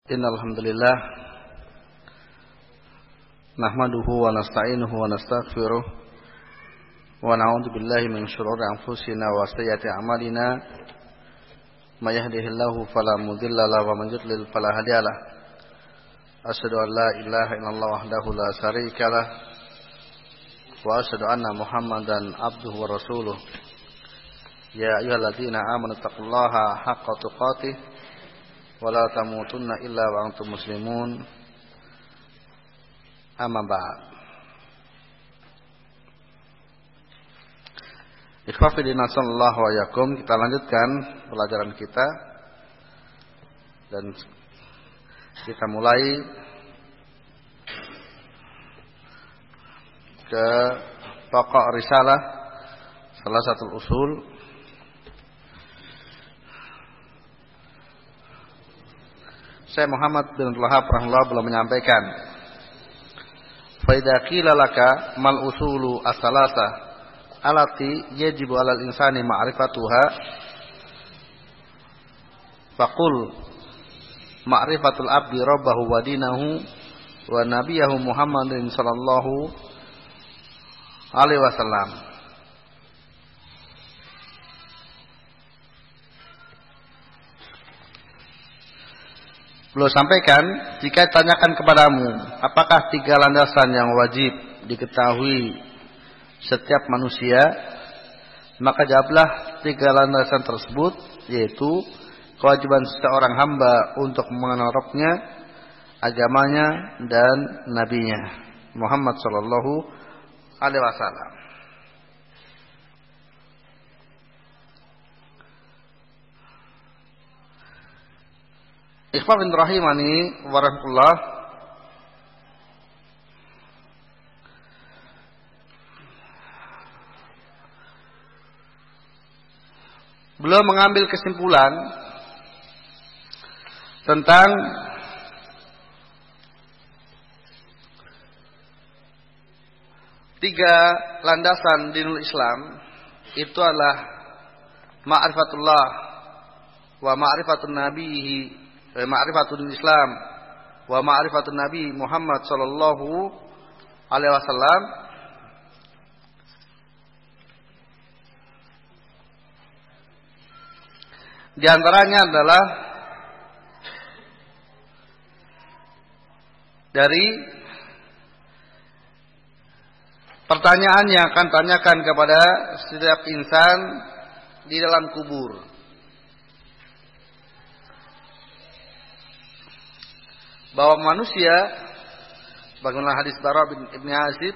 Innal hamdalillah nahmaduhu wa nasta'inuhu wa nastaghfiruh wa na'udzu billahi min shururi anfusina wa sayyiati a'malina may yahdihillahu fala mudilla lahu wa man yudlil fala hadiya lahu asyhadu an la ilaha illallah wahdahu la syarika lah wa asyhadu anna muhammadan abduhu wa rasuluh ya ayyuhalladzina amanu taqullaha haqqa tuqatih wala tamutunna illa wa antum muslimun. Amma ba'd. Ikhwah fillah sallallahu wa yakum, kita lanjutkan pelajaran kita dan kita mulai ke pokok risalah salah satu usul. Saya Muhammad bin Wahab rahimahullah belum menyampaikan. Fa idza qila laka mal usulu as-salasa allati yajibu 'alal insani ma'rifatuha faqul ma'rifatul abdi rabbahu wa dinahu wa nabiyahu Muhammadin sallallahu alaihi wasallam. Beliau sampaikan, jika ditanyakan kepadamu, apakah 3 landasan yang wajib diketahui setiap manusia, maka jawablah 3 landasan tersebut, yaitu kewajiban seorang hamba untuk mengenal Rabbnya, agamanya, dan nabinya Muhammad sallallahu alaihi wasallam. Ikhwan bin rahimani warahmatullah, beliau mengambil kesimpulan tentang tiga landasan dinul Islam, itu adalah ma'rifatullah wa ma'rifatun nabihi, ma'rifatul Islam wa ma'rifatun Nabi Muhammad sallallahu alaihi wasallam. Di antaranya adalah dari pertanyaan yang akan tanyakan kepada setiap insan di dalam kubur. Bahwa manusia, bagaimana hadis Bara bin Ibn Azib,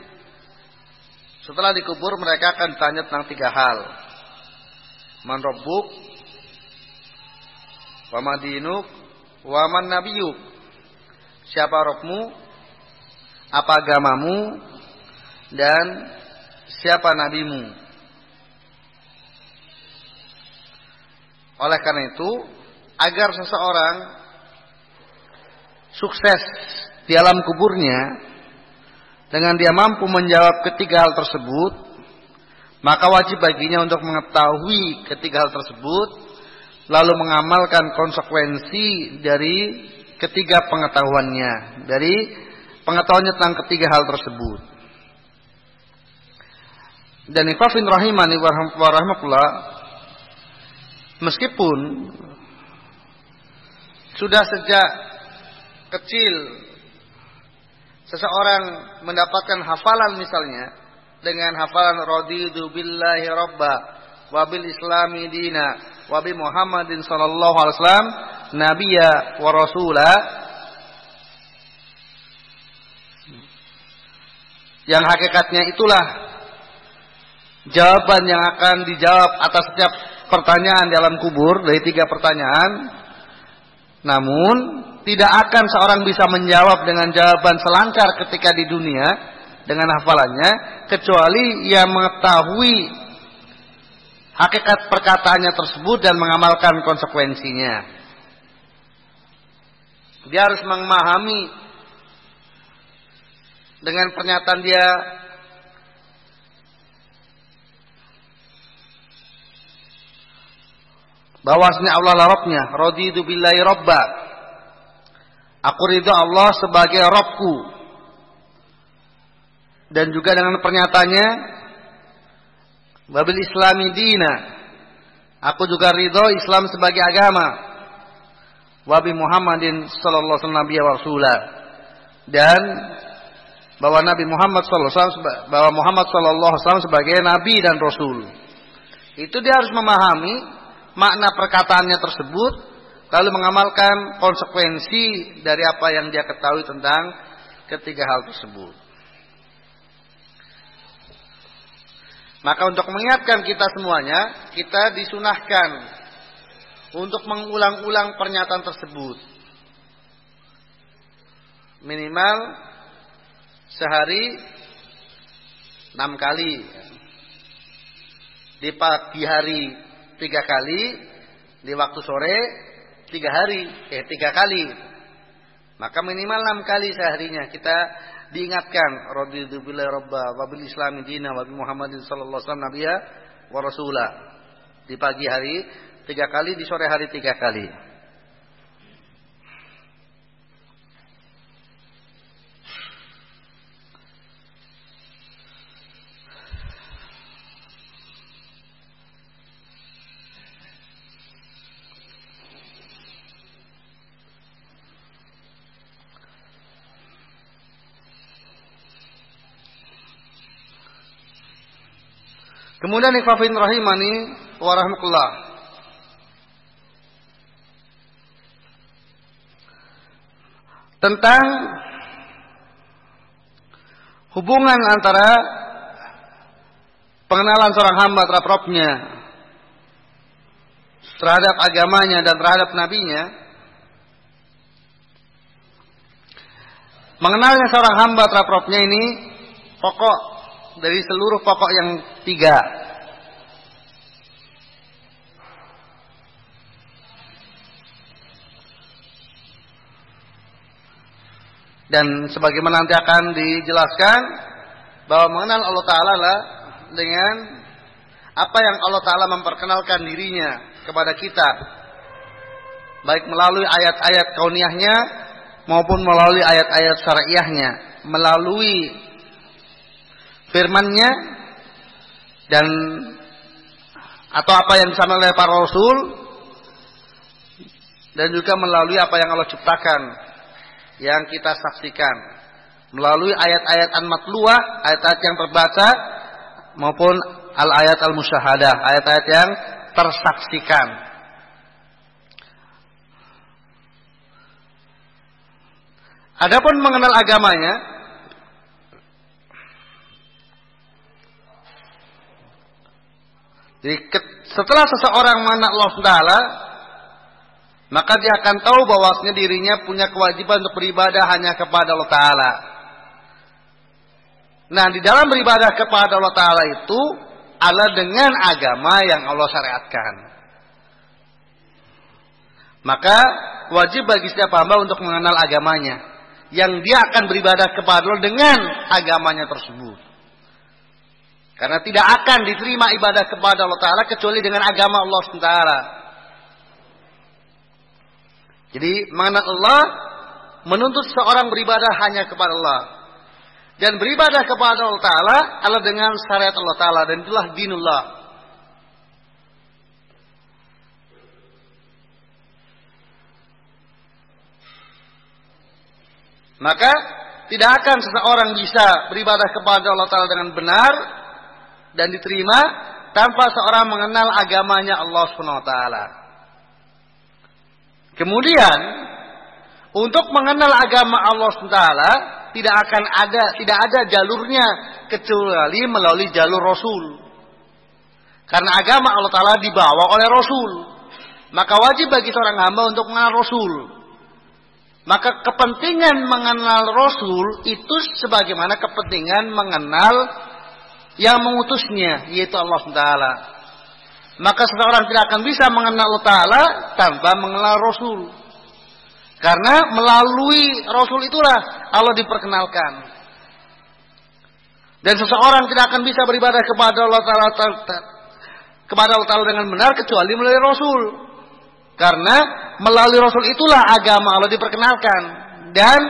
setelah dikubur mereka akan tanya tentang 3 hal. Man rabbuk, wa ma dinuk, wa man nabiyuk. Siapa Rabbmu, apa agamamu, dan siapa nabimu. Oleh karena itu, agar seseorang sukses di alam kuburnya dengan dia mampu menjawab ketiga hal tersebut, maka wajib baginya untuk mengetahui ketiga hal tersebut lalu mengamalkan konsekuensi dari ketiga pengetahuannya, dari pengetahuannya tentang ketiga hal tersebut. Dan ikhwafin rahimani wa rahmatullah, meskipun sudah sejak kecil seseorang mendapatkan hafalan, misalnya dengan hafalan raditu billahi rabba wa bil islami dina wa bi Muhammadin sallallahu alaihi wasallam nabiyya wa rasula, yang hakikatnya itulah jawaban yang akan dijawab atas setiap pertanyaan di alam kubur dari 3 pertanyaan. Namun tidak akan seorang bisa menjawab dengan jawaban selancar ketika di dunia dengan hafalannya, kecuali ia mengetahui hakikat perkataannya tersebut dan mengamalkan konsekuensinya. Dia harus memahami dengan pernyataan dia bahwasanya Allah lah Rabbnya, raditu billahi rabba, Aku ridho Allah sebagai Rabbku. Dan juga dengan pernyataannya, wabil islami dina. Aku juga ridho Islam sebagai agama. Wabi Muhammadin sallallahu alaihi wasallam wa rasulah. Dan bahwa Nabi Muhammad sallallahu alaihi wasallam sebagai nabi dan rasul. Itu dia harus memahami makna perkataannya tersebut, lalu mengamalkan konsekuensi dari apa yang dia ketahui tentang ketiga hal tersebut. Maka untuk mengingatkan kita semuanya, kita disunahkan untuk mengulang-ulang pernyataan tersebut. Minimal sehari 6 kali. Di pagi hari 3 kali, di waktu sore 3 kali. Maka minimal 6 kali seharinya kita diingatkan, raditu billahi robba wa bil islami dina wa bi Muhammadin sallallahu alaihi wasallam nabiyya wa rasulah. Di pagi hari 3 kali, di sore hari 3 kali. Kemudian ikhwafin rahimani wa rahmatullah. Tentang hubungan antara pengenalan seorang hamba terhadap Rabbnya, terhadap agamanya dan terhadap nabinya. Mengenalnya seorang hamba terhadap Rabbnya ini pokok dari seluruh pokok yang 3. Dan sebagaimana nanti akan dijelaskan, bahwa mengenal Allah Ta'ala lah dengan apa yang Allah Ta'ala memperkenalkan dirinya kepada kita, baik melalui ayat-ayat kauniyahnya maupun melalui ayat-ayat syariahnya, melalui firman-Nya dan atau apa yang disampaikan oleh para rasul, dan juga melalui apa yang Allah ciptakan yang kita saksikan, melalui ayat-ayat al-matluah, ayat-ayat yang terbaca, maupun al-ayat al-musyahadah, ayat-ayat yang tersaksikan. Adapun mengenal agamanya, jadi setelah seseorang mengenal Allah Ta'ala, maka dia akan tahu bahwasanya dirinya punya kewajiban untuk beribadah hanya kepada Allah Ta'ala. Nah, di dalam beribadah kepada Allah Ta'ala itu adalah dengan agama yang Allah syariatkan. Maka wajib bagi setiap hamba untuk mengenal agamanya, yang dia akan beribadah kepada Allah dengan agamanya tersebut. Karena tidak akan diterima ibadah kepada Allah Ta'ala kecuali dengan agama Allah SWT. Jadi mengenal Allah menuntut seorang beribadah hanya kepada Allah. Dan beribadah kepada Allah Ta'ala adalah dengan syariat Allah Ta'ala. Dan itulah dinullah. Maka tidak akan seseorang bisa beribadah kepada Allah Ta'ala dengan benar dan diterima tanpa seorang mengenal agamanya Allah Subhanahu wa taala. Kemudian untuk mengenal agama Allah Subhanahu wa taala tidak ada jalurnya kecuali melalui jalur Rasul. Karena agama Allah Ta'ala dibawa oleh Rasul. Maka wajib bagi seorang hamba untuk mengenal Rasul. Maka kepentingan mengenal Rasul itu sebagaimana kepentingan mengenal yang mengutusnya, yaitu Allah SWT. Maka seseorang tidak akan bisa mengenal Allah Ta'ala tanpa mengenal Rasul. Karena melalui Rasul itulah Allah diperkenalkan. Dan seseorang tidak akan bisa beribadah kepada Allah Ta'ala dengan benar kecuali melalui Rasul. Karena melalui Rasul itulah agama Allah diperkenalkan. dan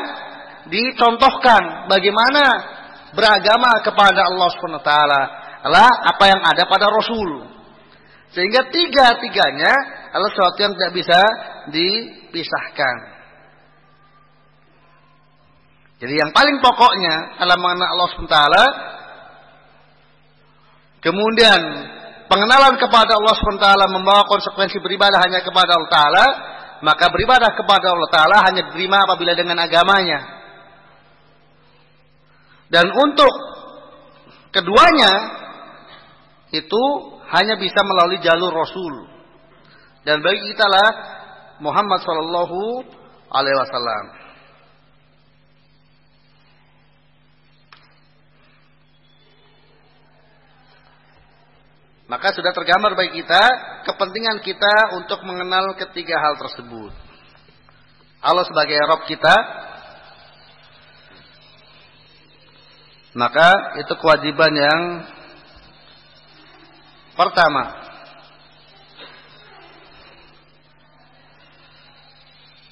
dicontohkan bagaimana beragama kepada Allah Subhanahu wa taala adalah apa yang ada pada Rasul. Sehingga tiga-tiganya adalah sesuatu yang tidak bisa dipisahkan. Jadi yang paling pokoknya adalah mengenal Allah Subhanahu wa taala. Kemudian pengenalan kepada Allah Subhanahu wa taala membawa konsekuensi beribadah hanya kepada Allah taala, maka beribadah kepada Allah taala hanya diterima apabila dengan agamanya. Dan untuk keduanya itu hanya bisa melalui jalur Rasul. Dan bagi kita lah Muhammad sallallahu alaihi wasallam. Maka sudah tergambar bagi kita kepentingan kita untuk mengenal ketiga hal tersebut. Allah sebagai Rabb kita, maka itu kewajiban yang pertama.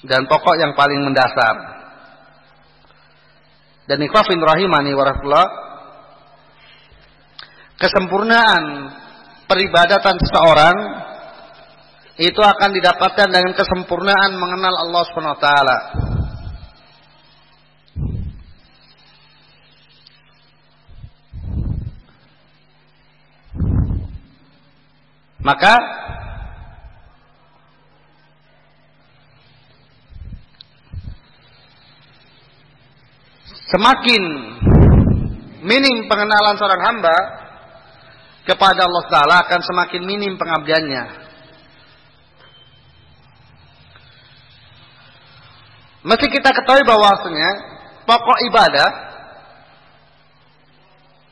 Dan pokok yang paling mendasar. Dan ikhwafin rahimani warahmatullah, kesempurnaan peribadatan seseorang itu akan didapatkan dengan kesempurnaan mengenal Allah Subhanahu wa taala. Maka semakin minim pengenalan seorang hamba kepada Allah Ta'ala, akan semakin minim pengabdiannya. Mesti kita ketahui bahwasanya pokok ibadah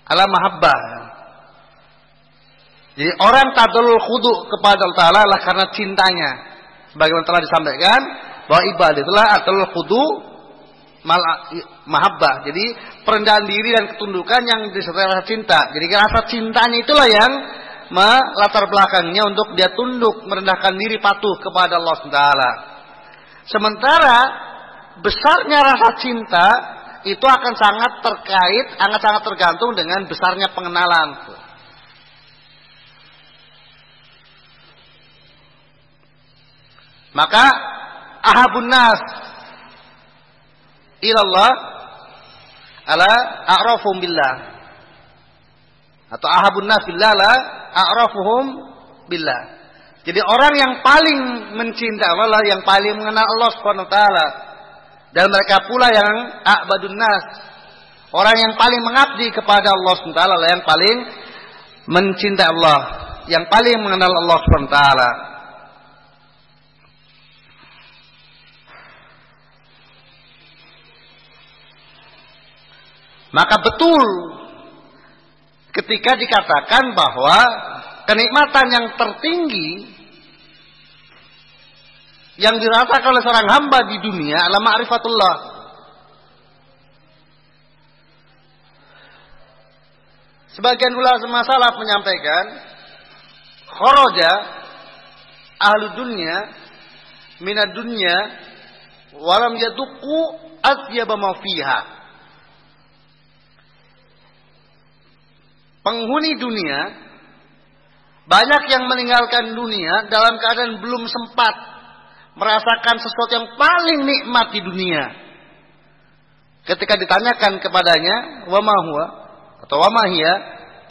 adalah mahabbah. Jadi orang tadul khudu kepada Allah Ta'ala adalah karena cintanya. Sebagaimana telah disampaikan bahwa ibadah itulah tadul khudu mahabbah. Jadi perendahan diri dan ketundukan yang disertai rasa cinta. Jadi rasa cintanya itulah yang melatar belakangnya untuk dia tunduk, merendahkan diri, patuh kepada Allah SWT. Sementara besarnya rasa cinta itu akan sangat terkait, akan sangat tergantung dengan besarnya pengenalan. Maka ahabun nas ilallah ala a'rafum billah, atau ahabun nas billah la a'rafuhum billah. Jadi orang yang paling mencintai Allah, yang paling mengenal Allah Subhanahu wa taala, dan mereka pula yang a'badun nas, orang yang paling mengabdi kepada Allah Subhanahu wa taala, yang paling mencintai Allah, yang paling mengenal Allah Subhanahu wa taala. Maka betul ketika dikatakan bahwa kenikmatan yang tertinggi yang dirasakan oleh seorang hamba di dunia adalah ma'rifatullah. Sebagian ulama salaf menyampaikan, kharaja ahlu dunya minad dunya walam yaduqu asyaba ma fiha. Penghuni dunia banyak yang meninggalkan dunia dalam keadaan belum sempat merasakan sesuatu yang paling nikmat di dunia. Ketika ditanyakan kepadanya, wa ma huwa atau wa ma hiya,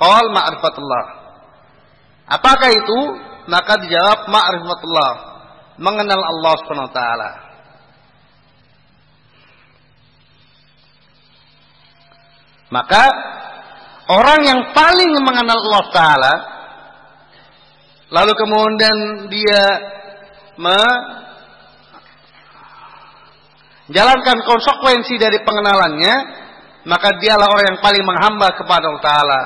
qal ma'rifatullah. Apakah itu? Maka dijawab ma'rifatullah, mengenal Allah Subhanahu wa taala. Maka orang yang paling mengenal Allah Ta'ala, lalu kemudian dia menjalankan konsekuensi dari pengenalannya, maka dialah orang yang paling menghamba kepada Allah Ta'ala.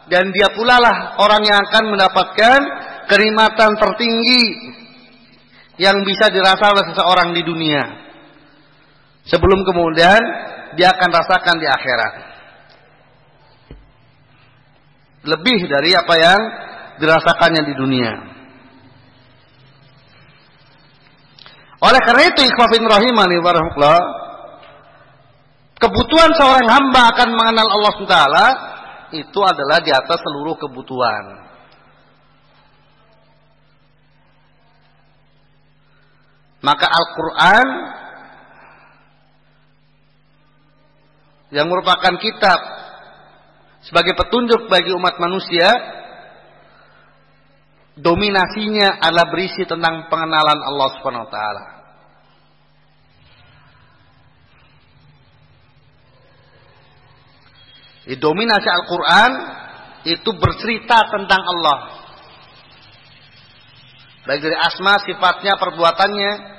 Dan dia pula lah orang yang akan mendapatkan kenikmatan tertinggi yang bisa dirasa oleh seseorang di dunia, sebelum kemudian dia akan rasakan di akhirat lebih dari apa yang dirasakannya di dunia. Oleh karena itu, ikhwafin rahimani warahmatullah, kebutuhan seorang hamba akan mengenal Allah SWT itu adalah di atas seluruh kebutuhan. Maka Al-Quran yang merupakan kitab sebagai petunjuk bagi umat manusia, dominasinya adalah berisi tentang pengenalan Allah Subhanahu wa taala. Dominasi Al-Quran itu bercerita tentang Allah, baik dari asma, sifatnya, perbuatannya.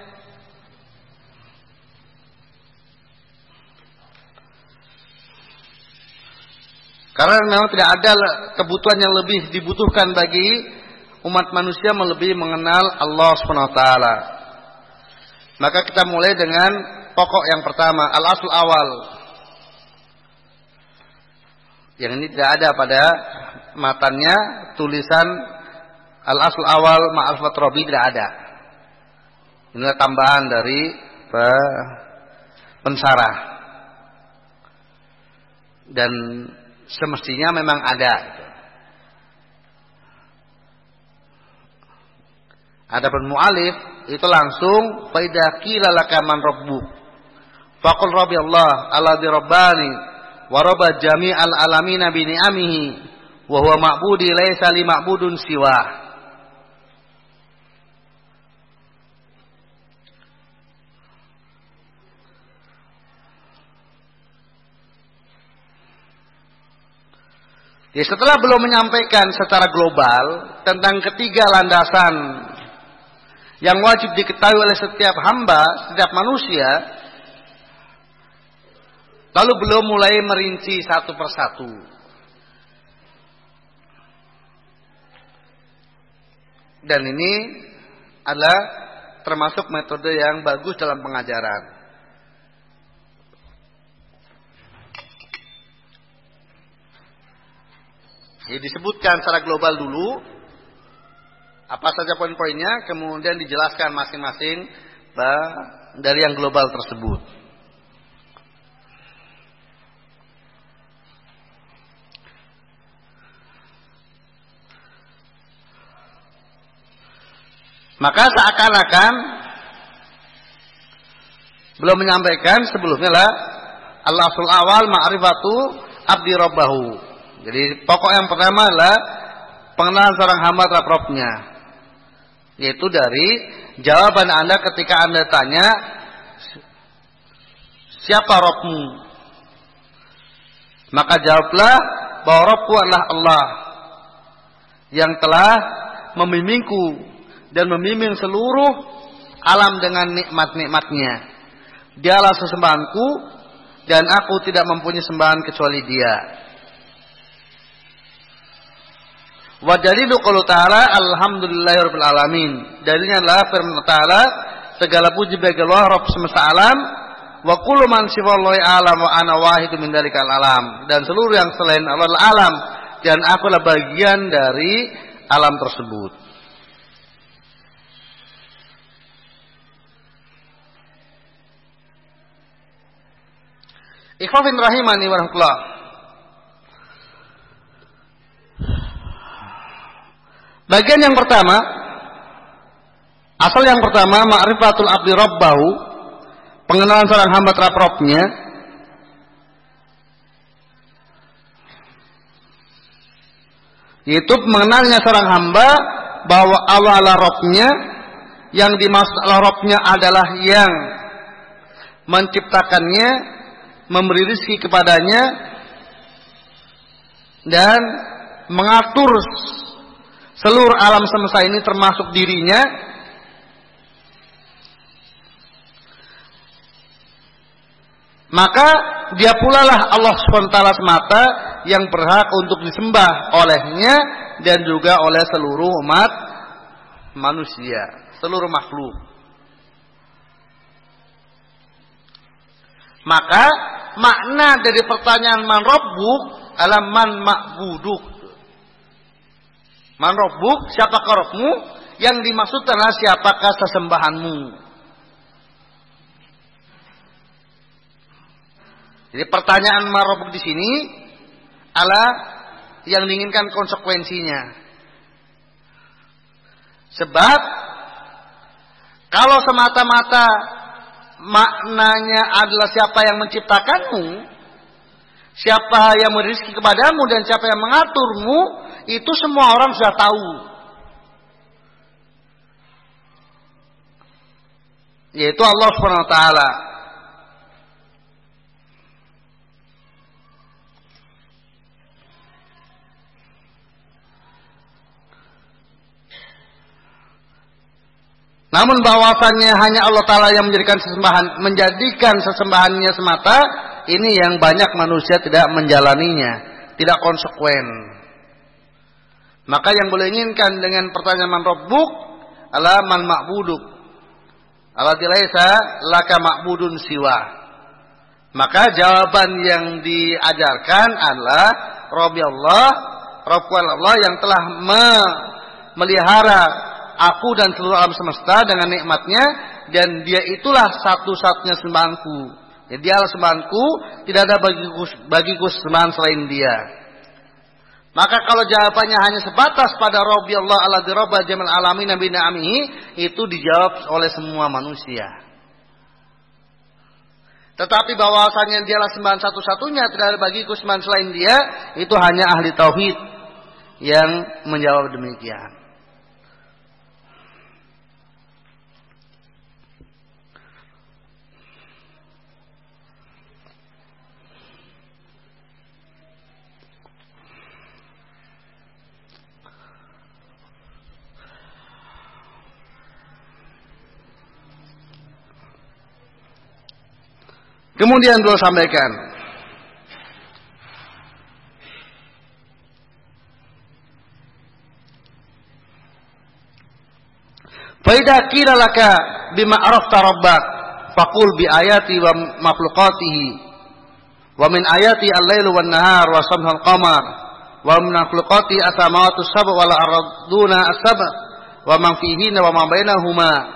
Karena memang tidak ada kebutuhan yang lebih dibutuhkan bagi umat manusia melebihi mengenal Allah Subhanahu wa taala. Maka kita mulai dengan pokok yang pertama, al-aslul awal. Yang ini tidak ada pada matannya tulisan al-aslul awal ma'rifat Rabbi, tidak ada. Inilah tambahan dari pensarah. Dan semestinya memang ada. Adapun mu'alif itu langsung fa idza qila laka man rabbuk faqul rabbi Allah alladzi rabbani wa rabba jami'al alamin bi ni'amihi wa huwa ma'budi laisa li ma'budun siwa. Ya, setelah belum menyampaikan secara global tentang ketiga landasan yang wajib diketahui oleh setiap hamba, setiap manusia, lalu belum mulai merinci satu persatu. Dan ini adalah termasuk metode yang bagus dalam pengajaran. Jadi disebutkan secara global dulu apa saja poin-poinnya, kemudian dijelaskan masing-masing dari yang global tersebut. Maka seakan-akan belum menyampaikan sebelumnya lah al-aslul awal ma'rifatu abdi rabbahu. Jadi pokok yang pertama adalah pengenalan seorang hamba terhadap Rabbnya, yaitu dari jawaban Anda ketika Anda tanya siapa Rabbmu, maka jawablah bahwa Rabbku adalah Allah yang telah membimbingku dan membimbing seluruh alam dengan nikmat-nikmatnya. Dialah sesembahanku dan aku tidak mempunyai sembahan kecuali Dia. Wa dalilu qoulu ta'ala alhamdulillahirabbil alamin. Dalilnya adalah firman Ta'ala, segala puji bagi Allah Rabb semesta alam, wa kullu man siwallahi alam wa ana wahidun min dalikal alam. Dan seluruh yang selain Allah adalah alam dan aku adalah bagian dari alam tersebut. Ikhwafin rahimani wa rahmatullah. Bagian yang pertama, asal yang pertama, ma'rifatul abdi rabbahu, pengenalan seorang hamba terhadap Rabbnya. Yaitu mengenalnya seorang hamba bahwa Allah adalah Rabbnya, yang dimaksud Allah Rabbnya adalah yang menciptakannya, memberi rezeki kepadanya, dan mengatur seluruh alam semesta ini termasuk dirinya. Maka dia pula lah Allah SWT semata yang berhak untuk disembah olehnya dan juga oleh seluruh umat manusia, seluruh makhluk. Maka makna dari pertanyaan man rabbuk adalah man ma'buduk. Man rabbuk, siapakah Rabbmu? Yang dimaksud adalah siapakah sesembahanmu. Jadi pertanyaan man rabbuk di sini adalah yang diinginkan konsekuensinya. Sebab kalau semata-mata maknanya adalah siapa yang menciptakanmu, siapa yang memberi rezeki kepadamu, dan siapa yang mengaturmu, itu semua orang sudah tahu. Yaitu Allah Subhanahu wa taala. Namun bahwasannya hanya Allah Ta'ala yang menjadikan sesembahannya semata, ini yang banyak manusia tidak menjalaninya, tidak konsekuen. Maka yang boleh inginkan dengan pertanyaan man rabbuk adalah man ma'buduk, alladzi laisa laka ma'budun siwa. Maka jawaban yang diajarkan adalah Rabbi Allah, Rabbul Allah yang telah memelihara aku dan seluruh alam semesta dengan nikmatnya, dan dia itulah satu-satunya sembahanku. Ya, dialah sembahanku, tidak ada bagiku sembahan selain dia. Maka kalau jawabannya hanya sebatas pada Rabbi Allah alladzi rabba jamal alamin bi ni'amihi, itu dijawab oleh semua manusia. Tetapi bahwasanya dialah sembahan satu-satunya, tidak ada bagiku sembahan selain dia, itu hanya ahli tauhid yang menjawab demikian. Kemudian beliau sampaikan, fa idza qila laka bima arafta rabbak faqul bi ayati wa makhluqatihi wa min ayati al-lailu wan nahar wa samhal qamar wa min makhluqati as-samawati as-sab' wal arduna as-sab' wa man fihinna wa ma bainahuma.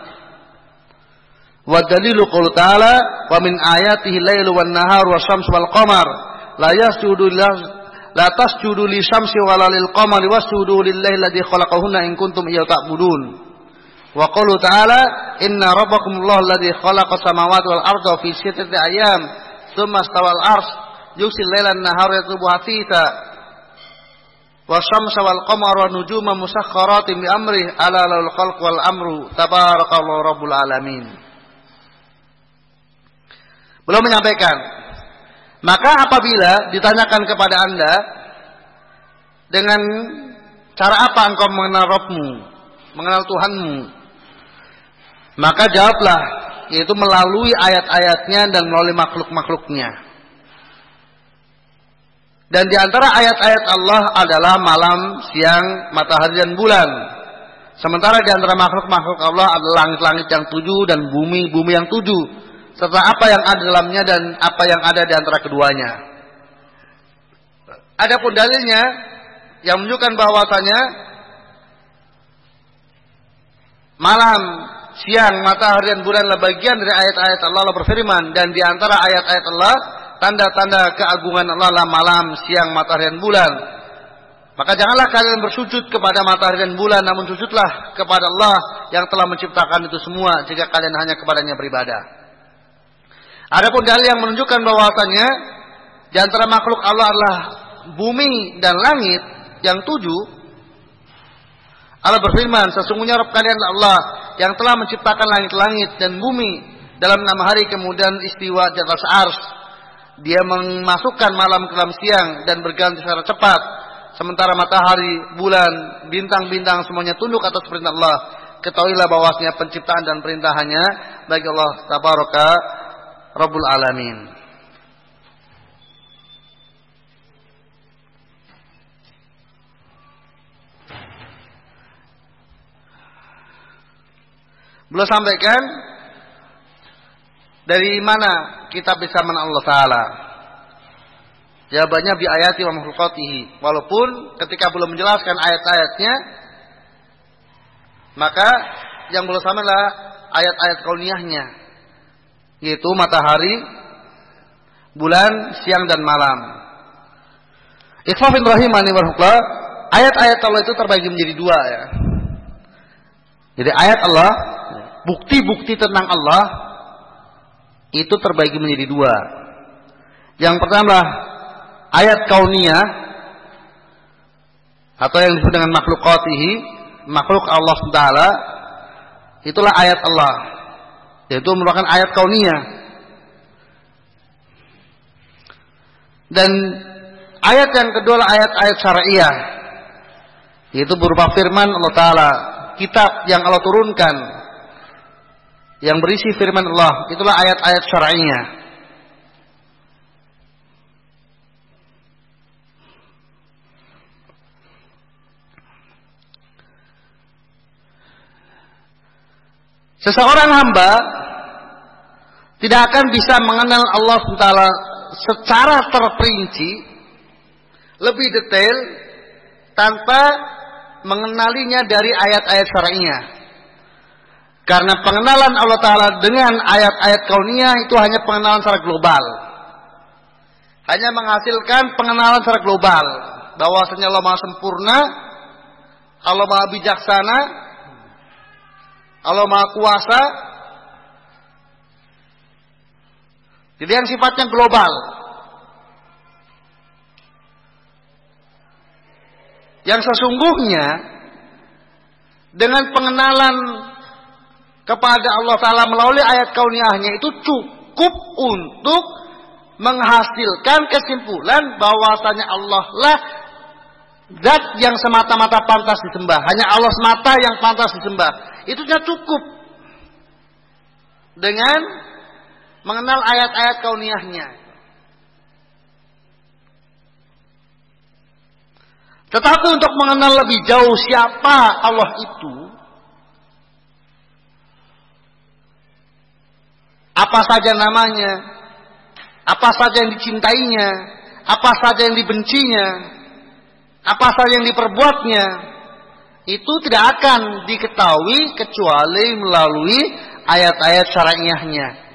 Wa dalilu qoul ta'ala wa min ayatihi al-lailu wan nahar wasyamsu wal qamar la tasjudu li syamsi wala lil qamari wasjudu lillahi alladzi khalaqahunna in kuntum iyyahu ta'budun. Wa qoul ta'ala inna rabbakumullahu alladzi khalaqa samawati wal arda fi sittati ayyam tsumma istawa al-'arsy yughsil laila an-nahara yatlubu hasitha wasyamsa wal qamara wan nujuma musakhkharatin bi amrihi ala lahul khalqu wal amru tabarakallahu rabbul alamin. Belum menyampaikan, maka apabila ditanyakan kepada Anda dengan cara apa engkau mengenal Rabbmu, mengenal Tuhanmu, maka jawablah, yaitu melalui ayat-ayatnya dan melalui makhluk-makhluknya. Dan di antara ayat-ayat Allah adalah malam, siang, matahari dan bulan. Sementara di antara makhluk-makhluk Allah adalah langit-langit yang 7 dan bumi yang 7. Serta apa yang ada dalamnya dan apa yang ada di antara keduanya. Adapun dalilnya yang menunjukkan bahwasanya malam, siang, matahari dan bulan adalah bagian dari ayat-ayat Allah. Allah berfirman, dan di antara ayat-ayat Allah, tanda-tanda keagungan Allah adalah malam, siang, matahari dan bulan. Maka janganlah kalian bersujud kepada matahari dan bulan, namun sujudlah kepada Allah yang telah menciptakan itu semua, jika kalian hanya kepadanya beribadah. Adapun dalil yang menunjukkan bahwasanya di antara makhluk Allah adalah bumi dan langit yang 7. Allah berfirman, sesungguhnya Rabb kalian adalah Allah yang telah menciptakan langit-langit dan bumi dalam 6 hari, kemudian istiwa di atas arsy. Dia memasukkan malam ke dalam siang dan berganti secara cepat, sementara matahari, bulan, bintang-bintang semuanya tunduk atas perintah Allah. Ketahuilah bahwasanya penciptaan dan perintahannya bagi Allah tabaraka Rabbul Alamin. Beliau sampaikan, dari mana kita bisa mengenal Allah Ta'ala? Jawabannya bi ayati wa makhluqatihi. Walaupun ketika belum menjelaskan ayat-ayatnya, maka yang beliau sampaikan adalah ayat-ayat kauniyahnya, yaitu matahari, bulan, siang dan malam. Ikhwafin rahimani warahmatullah, ayat-ayat Allah itu terbagi menjadi dua ya. Jadi ayat Allah, bukti-bukti tentang Allah itu terbagi menjadi dua. Yang pertama ayat kauniyah atau yang disebut dengan makhlukatihi, makhluk Allah SWT, itulah ayat Allah, yaitu merupakan ayat kauniyah. Dan ayat yang kedua adalah ayat-ayat syariah, yaitu berupa firman Allah Ta'ala, kitab yang Allah turunkan yang berisi firman Allah, itulah ayat-ayat syariah. Seseorang hamba tidak akan bisa mengenal Allah SWT secara terperinci, lebih detail, tanpa mengenalinya dari ayat-ayat syariah. Karena pengenalan Allah Ta'ala dengan ayat-ayat kauniyah itu hanya pengenalan secara global, hanya menghasilkan pengenalan secara global, bahwasanya Allah Maha Sempurna, Allah Maha Bijaksana, Allah Maha Kuasa. Jadi yang sifatnya global. Yang sesungguhnya dengan pengenalan kepada Allah Ta'ala melalui ayat kauniyahnya itu cukup untuk menghasilkan kesimpulan bahwasanya Allah lah zat yang semata-mata pantas disembah. Hanya Allah semata yang pantas disembah. Itu sudah cukup dengan mengenal ayat-ayat kauniyahnya. Tetapi untuk mengenal lebih jauh siapa Allah itu, apa saja namanya, apa saja yang dicintainya, apa saja yang dibencinya, apa saja yang diperbuatnya, itu tidak akan diketahui kecuali melalui ayat-ayat syariahnya.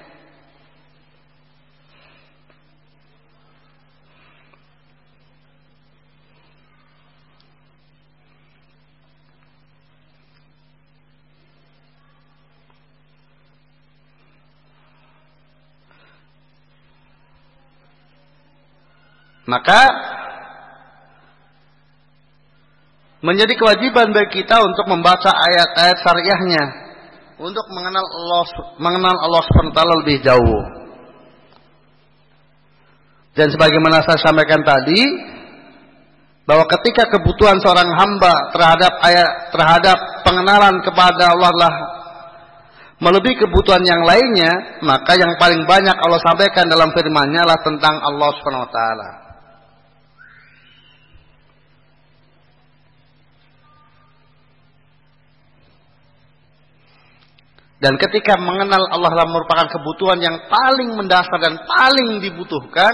Maka menjadi kewajiban bagi kita untuk membaca ayat-ayat syariahnya, untuk mengenal Allah SWT lebih jauh. Dan sebagaimana saya sampaikan tadi, bahwa ketika kebutuhan seorang hamba terhadap pengenalan kepada Allah lah melebihi kebutuhan yang lainnya, maka yang paling banyak Allah sampaikan dalam firman-Nya adalah tentang Allah SWT. Dan ketika mengenal Allah adalah merupakan kebutuhan yang paling mendasar dan paling dibutuhkan,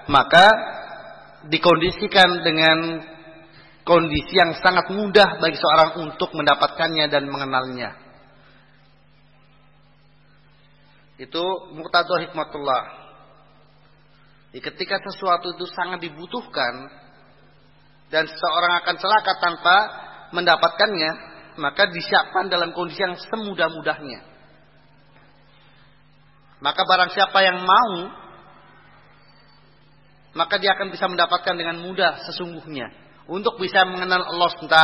maka dikondisikan dengan kondisi yang sangat mudah bagi seorang untuk mendapatkannya dan mengenalnya. Itu muqtadah hikmatullah. Ketika sesuatu itu sangat dibutuhkan dan seseorang akan celaka tanpa mendapatkannya, maka disiapkan dalam kondisi yang semudah-mudahnya. Maka barang siapa yang mau, maka dia akan bisa mendapatkan dengan mudah sesungguhnya untuk bisa mengenal Allah SWT,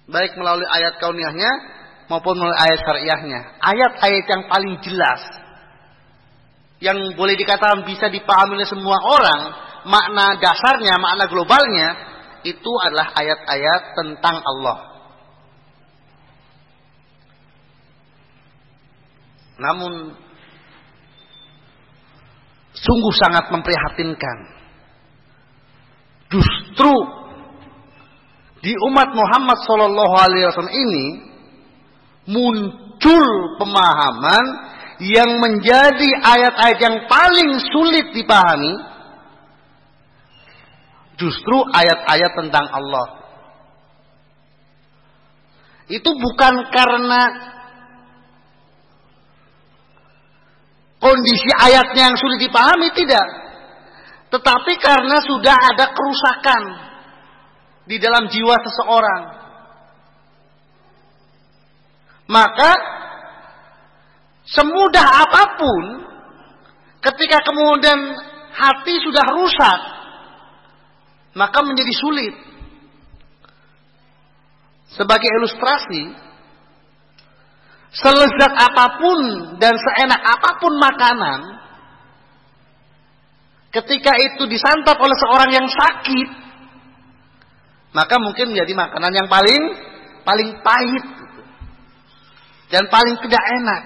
baik melalui ayat kauniyahnya maupun melalui ayat syariahnya. Ayat-ayat yang paling jelas, yang boleh dikatakan bisa dipahami oleh semua orang, makna dasarnya, makna globalnya, itu adalah ayat-ayat tentang Allah. Namun sungguh sangat memprihatinkan, justru di umat Muhammad SAW ini muncul pemahaman yang menjadi ayat-ayat yang paling sulit dipahami, justru ayat-ayat tentang Allah. Itu bukan karena kondisi ayatnya yang sulit dipahami, tidak. Tetapi karena sudah ada kerusakan di dalam jiwa seseorang, maka semudah apapun ketika kemudian hati sudah rusak, maka menjadi sulit. Sebagai ilustrasi, selezat apapun dan seenak apapun makanan, ketika itu disantap oleh seorang yang sakit, maka mungkin menjadi makanan yang paling pahit dan paling tidak enak.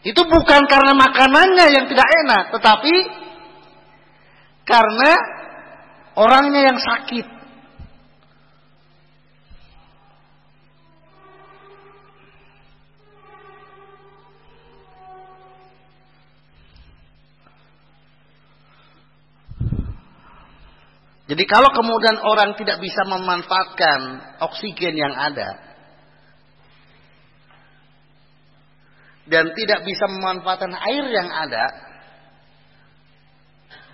Itu bukan karena makanannya yang tidak enak, tetapi karena orangnya yang sakit. Jadi kalau kemudian orang tidak bisa memanfaatkan oksigen yang ada dan tidak bisa memanfaatkan air yang ada,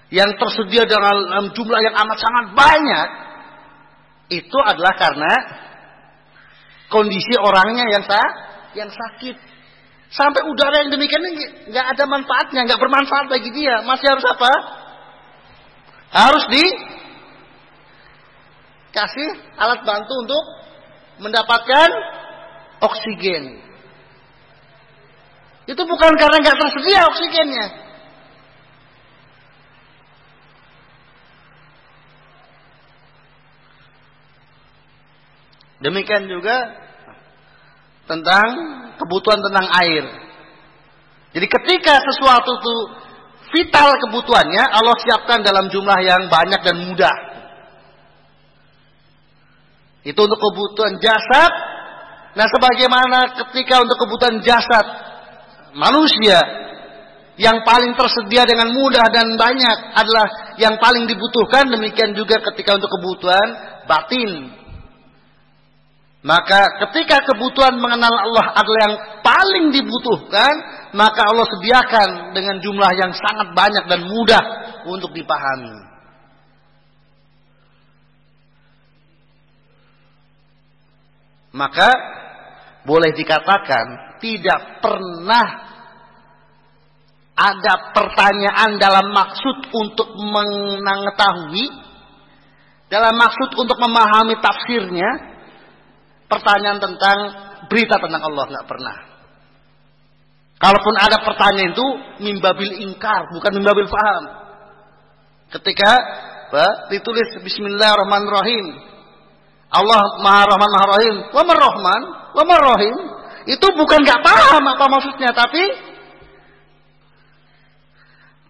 yang tersedia dalam jumlah yang amat sangat banyak, itu adalah karena kondisi orangnya yang sakit. Sampai udara yang demikian ini nggak ada manfaatnya, nggak bermanfaat bagi dia. Masih harus apa? Harus dikasih alat bantu untuk mendapatkan oksigen. Itu bukan karena nggak tersedia oksigennya. Demikian juga tentang kebutuhan tentang air. Jadi ketika sesuatu itu vital kebutuhannya, Allah siapkan dalam jumlah yang banyak dan mudah. Itu untuk kebutuhan jasad. Nah, sebagaimana ketika untuk kebutuhan jasad manusia yang paling tersedia dengan mudah dan banyak adalah yang paling dibutuhkan, demikian juga ketika untuk kebutuhan batin. Maka ketika kebutuhan mengenal Allah adalah yang paling dibutuhkan, maka Allah sediakan dengan jumlah yang sangat banyak dan mudah untuk dipahami. Maka boleh dikatakan tidak pernah ada pertanyaan dalam maksud untuk mengetahui, dalam maksud untuk memahami tafsirnya, pertanyaan tentang berita tentang Allah, nggak pernah. Kalaupun ada pertanyaan itu mimbabil ingkar, bukan mimbabil faham. Ketika ditulis Bismillahirrahmanirrahim, Allah Maha Rahman Maha Rahim, wa Mar-Rahman wa Mar-Rahim, itu bukan nggak paham apa maksudnya, tapi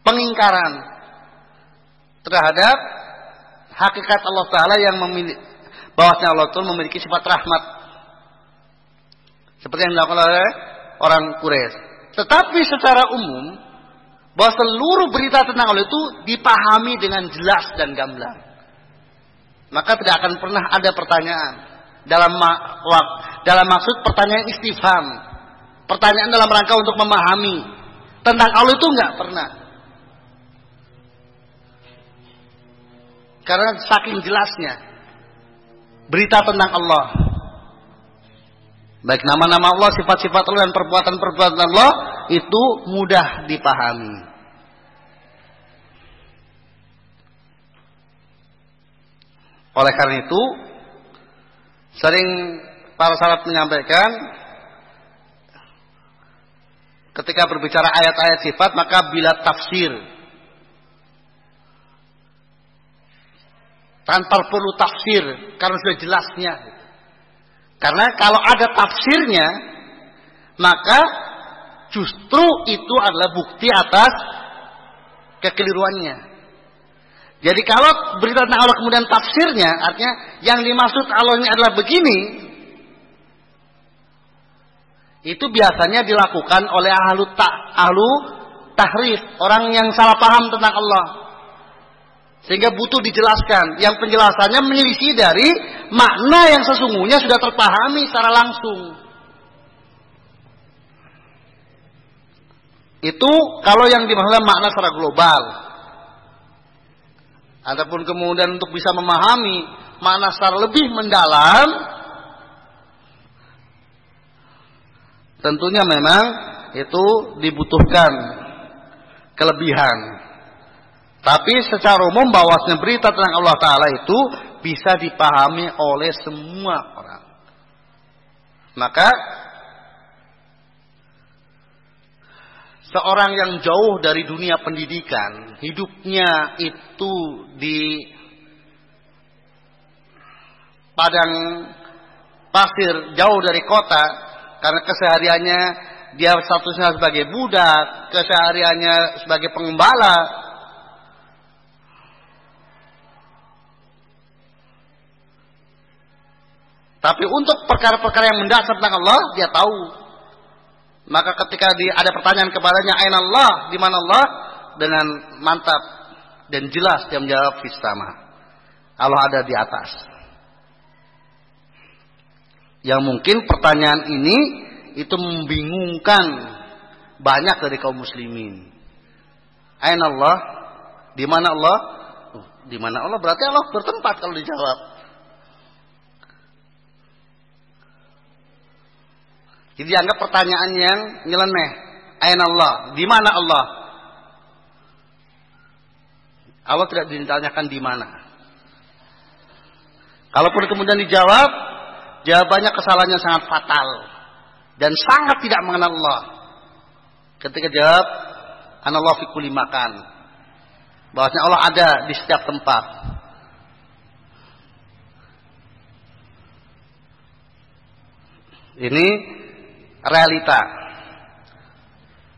pengingkaran terhadap hakikat Allah Ta'ala yang memiliki, bahwasanya Allah Ta'ala memiliki sifat rahmat seperti yang dilakukan oleh orang Quraisy. Tetapi secara umum bahwa seluruh berita tentang Allah itu dipahami dengan jelas dan gamblang. Maka tidak akan pernah ada pertanyaan dalam maksud pertanyaan istifham, pertanyaan dalam rangka untuk memahami tentang Allah, itu nggak pernah. Karena saking jelasnya berita tentang Allah, baik nama-nama Allah, sifat-sifat Allah dan perbuatan-perbuatan Allah, itu mudah dipahami. Oleh karena itu, sering para salaf menyampaikan, ketika berbicara ayat-ayat sifat, maka bila tafsir, tanpa perlu tafsir, karena sudah jelasnya. Karena kalau ada tafsirnya, maka justru itu adalah bukti atas kekeliruannya. Jadi kalau berita tentang Allah kemudian tafsirnya, artinya yang dimaksud Allah ini adalah begini, itu biasanya dilakukan oleh ahlu tahrif, orang yang salah paham tentang Allah, sehingga butuh dijelaskan, yang penjelasannya menyelisih dari makna yang sesungguhnya sudah terpahami secara langsung. Itu kalau yang dimaksud makna secara global. Adapun kemudian untuk bisa memahami makna secara lebih mendalam, tentunya memang itu dibutuhkan kelebihan. Tapi secara umum bahwasanya berita tentang Allah Ta'ala itu bisa dipahami oleh semua orang. Maka seorang yang jauh dari dunia pendidikan, hidupnya itu di padang pasir, jauh dari kota, karena kesehariannya dia statusnya sebagai budak, kesehariannya sebagai pengembala. Tapi untuk perkara-perkara yang mendasar tentang Allah, dia tahu. Maka ketika ada pertanyaan kepadanya, aina Allah, di mana Allah? Dengan mantap dan jelas dia menjawab, fis sama. Allah ada di atas. Yang mungkin pertanyaan ini itu membingungkan banyak dari kaum muslimin. Aina Allah? Di mana Allah? Di mana Allah? Berarti Allah bertempat kalau dijawab. Jadi dianggap pertanyaan yang nyeleneh. Aina Allah? Di mana Allah? Allah tidak ditanyakan di mana. Kalaupun kemudian dijawab, jawabannya kesalahannya sangat fatal dan sangat tidak mengenal Allah. Ketika jawab, anallahu fi kulli makan, bahwasanya Allah ada di setiap tempat. Ini realita.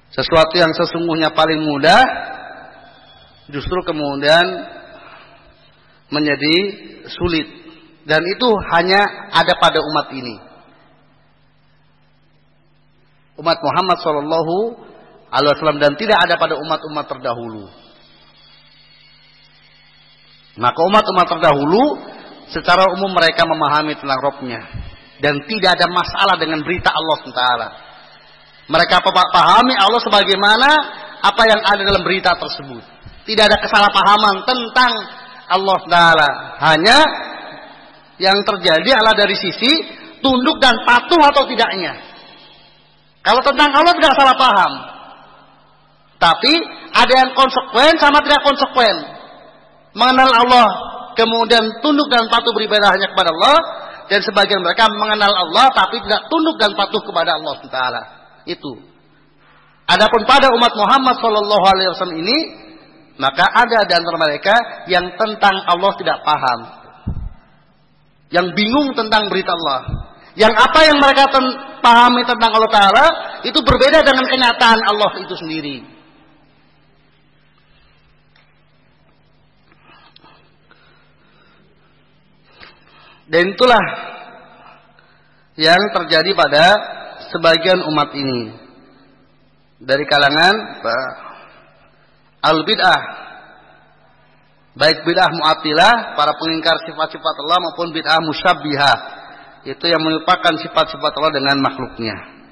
Sesuatu yang sesungguhnya paling mudah justru kemudian menjadi sulit, dan itu hanya ada pada umat ini, umat Muhammad sallallahu alaihi wasallam, dan tidak ada pada umat-umat terdahulu. Maka umat-umat terdahulu secara umum mereka memahami tentang Rabb-nya dan tidak ada masalah dengan berita Allah SWT. Mereka pahami Allah sebagaimana apa yang ada dalam berita tersebut. Tidak ada kesalahpahaman tentang Allah SWT. Hanya yang terjadi adalah dari sisi tunduk dan patuh atau tidaknya. Kalau tentang Allah tidak salah paham. Tapi ada yang konsekuen sama tidak konsekuen. Mengenal Allah, kemudian tunduk dan patuh beribadah hanya kepada Allah. Dan sebagian mereka mengenal Allah tapi tidak tunduk dan patuh kepada Allah Taala. Itu. Adapun pada umat Muhammad sallallahu alaihi wasallam ini, maka ada di antara mereka yang tentang Allah tidak paham. Yang bingung tentang berita Allah. Yang apa yang mereka pahami tentang Allah Taala itu berbeda dengan kenyataan Allah itu sendiri. Dan itulah yang terjadi pada sebagian umat ini dari kalangan al-bid'ah, baik bid'ah mu'attilah, para pengingkar sifat-sifat Allah, maupun bid'ah musyabbihah, itu yang melupakan sifat-sifat Allah dengan makhluknya.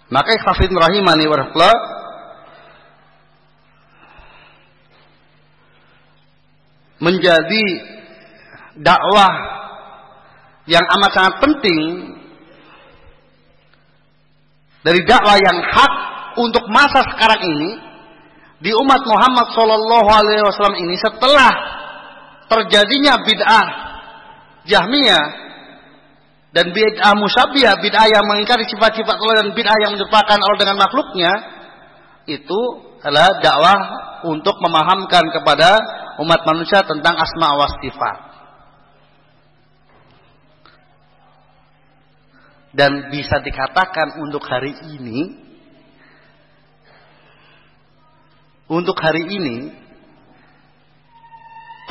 Maka ikhwafid rahimani wa rahmatullah, menjadi dakwah yang amat sangat penting dari dakwah yang hak untuk masa sekarang ini di umat Muhammad sallallahu alaihi wasallam ini, setelah terjadinya bid'ah Jahmiyah dan bid'ah musyabbihah, bid'ah yang mengingkari sifat-sifat Allah dan bid'ah yang menyerupakan Allah dengan makhluknya, itu adalah dakwah untuk memahamkan kepada umat manusia tentang asma wa sifat. Dan bisa dikatakan untuk hari ini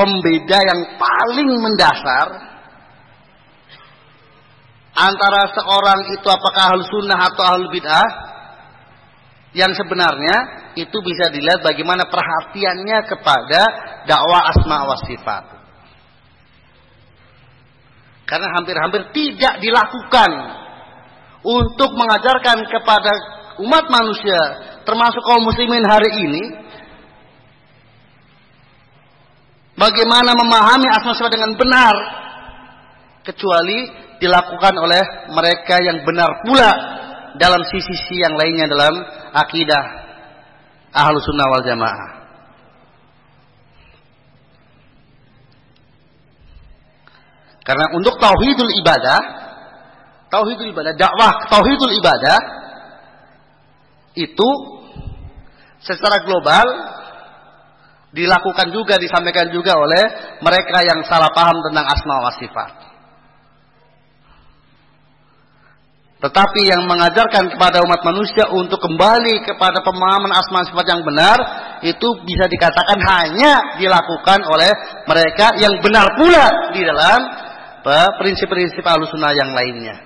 pembeda yang paling mendasar antara seorang itu apakah ahlu sunnah atau ahlu bid'ah, yang sebenarnya itu bisa dilihat bagaimana perhatiannya kepada dakwah asma wa sifat. Karena hampir-hampir tidak dilakukan untuk mengajarkan kepada umat manusia, termasuk kaum muslimin hari ini, bagaimana memahami asma sifat dengan benar, kecuali dilakukan oleh mereka yang benar pula dalam sisi-sisi yang lainnya dalam akidah Ahlus Sunnah wal Jamaah. Karena untuk tauhidul ibadah, dakwah tauhidul ibadah itu secara global dilakukan juga, disampaikan juga oleh mereka yang salah paham tentang asma wa sifat. Tetapi yang mengajarkan kepada umat manusia untuk kembali kepada pemahaman asma sifat yang benar, itu bisa dikatakan hanya dilakukan oleh mereka yang benar pula di dalam prinsip-prinsip Ahlussunnah yang lainnya.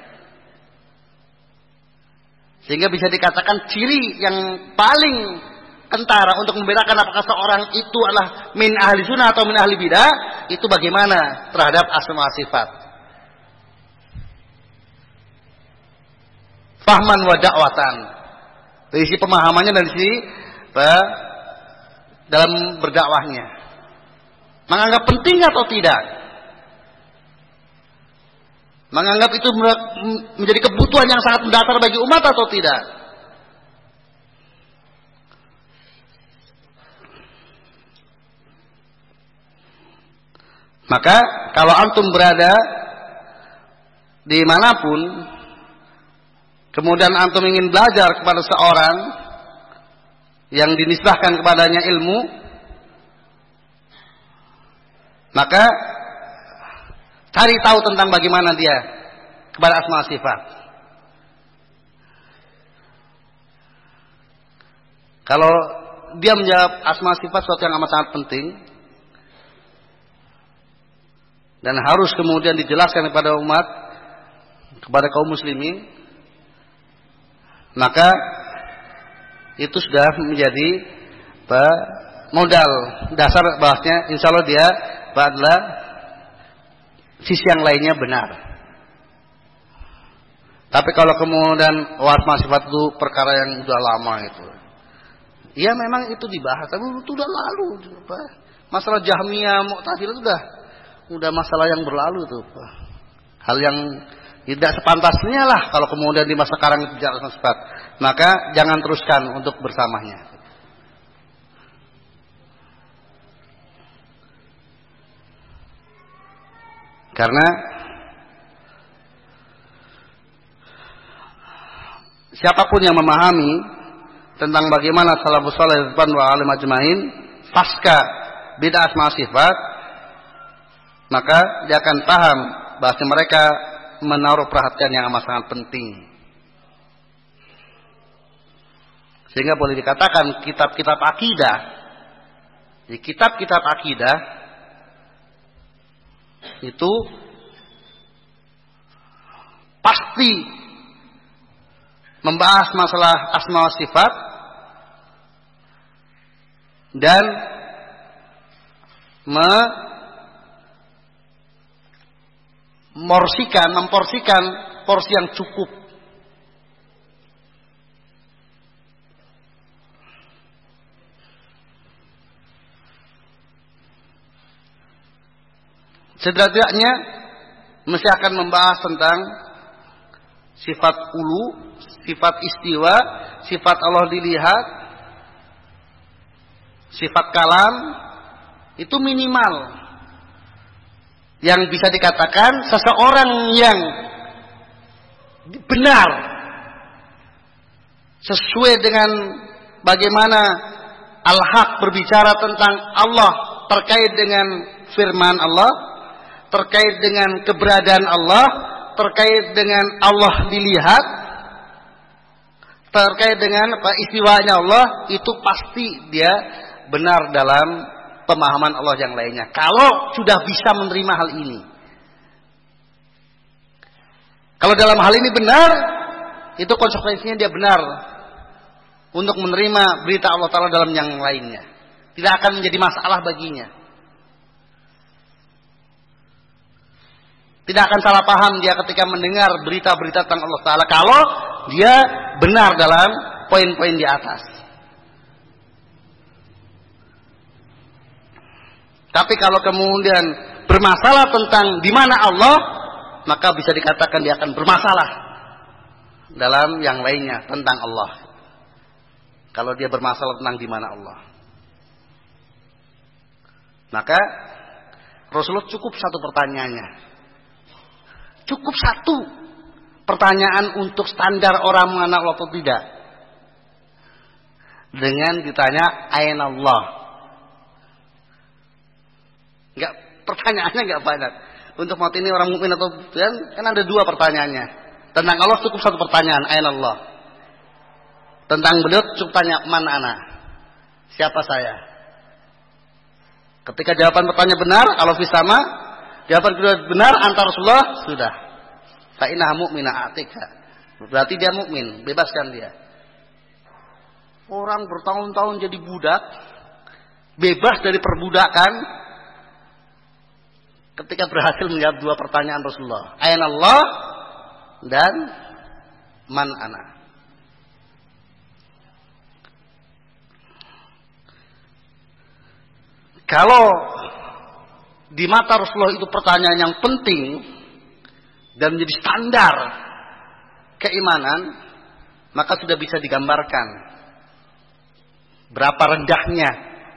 Sehingga bisa dikatakan ciri yang paling kentara untuk membedakan apakah seorang itu adalah min ahli sunnah atau min ahli bidah, itu bagaimana terhadap asma sifat. Fahman wa da'watan. Dari sisi pemahamannya dan dari sisi dalam berdakwahnya. Menganggap penting atau tidak? Menganggap itu menjadi kebutuhan yang sangat mendasar bagi umat atau tidak? Maka kalau antum berada dimanapun, kemudian antum ingin belajar kepada seorang yang dinisbahkan kepadanya ilmu, maka cari tahu tentang bagaimana dia kepada asma sifat. Kalau dia menjawab asma sifat suatu yang amat sangat penting dan harus kemudian dijelaskan kepada umat, kepada kaum muslimin, maka itu sudah menjadi modal dasar bahasnya insya Allah dia adalah sisi yang lainnya benar. Tapi kalau kemudian asma sifat itu perkara yang sudah lama itu, ya memang itu dibahas, tapi itu sudah lalu. Masalah Jahmiyah, Mu'tazilah itu udah masalah yang berlalu itu. Hal yang tidak sepantasnya lah kalau kemudian di masa sekarang itu bicara asma sifat. Maka jangan teruskan untuk bersamanya. Karena siapapun yang memahami tentang bagaimana salafus saleh wa alim ajmain pasca bid'ah asma sifat, maka dia akan paham bahwa mereka menaruh perhatian yang amat sangat penting. Sehingga boleh dikatakan kitab-kitab akidah, di kitab-kitab akidah itu pasti membahas masalah asma wa sifat dan memporsikan porsi yang cukup. Setidaknya mesti akan membahas tentang sifat ulu, sifat istiwa, sifat Allah dilihat, sifat kalam, itu minimal. Yang bisa dikatakan seseorang yang benar sesuai dengan bagaimana Al-Haq berbicara tentang Allah terkait dengan firman Allah, terkait dengan keberadaan Allah, terkait dengan Allah dilihat, terkait dengan istiwanya Allah, itu pasti dia benar dalam pemahaman Allah yang lainnya. Kalau sudah bisa menerima hal ini, kalau dalam hal ini benar, itu konsekuensinya dia benar untuk menerima berita Allah Ta'ala dalam yang lainnya. Tidak akan menjadi masalah baginya. Tidak akan salah paham dia ketika mendengar berita-berita tentang Allah Ta'ala kalau dia benar dalam poin-poin di atas. Tapi kalau kemudian bermasalah tentang di mana Allah, maka bisa dikatakan dia akan bermasalah dalam yang lainnya tentang Allah. Kalau dia bermasalah tentang di mana Allah, maka Rasulullah cukup satu pertanyaannya. Cukup satu pertanyaan untuk standar orang mengenal Allah atau tidak. Dengan ditanya aina Allah. Enggak, pertanyaannya enggak banyak. Untuk mati ini orang mukmin atau bukan, kan ada dua pertanyaannya. Tentang Allah cukup satu pertanyaan, aina Allah. Tentang beliau cukup tanya man ana. Siapa saya? Ketika jawaban pertanyaan benar, Allah sama, jawaban kedua benar antar Rasulullah, sudah. Fa innaha mu'minah atika. Berarti dia mukmin, bebaskan dia. Orang bertahun-tahun jadi budak, bebas dari perbudakan, ketika berhasil menjawab dua pertanyaan Rasulullah, aina Allah dan man ana. Kalau di mata Rasulullah itu pertanyaan yang penting dan menjadi standar keimanan, maka sudah bisa digambarkan berapa rendahnya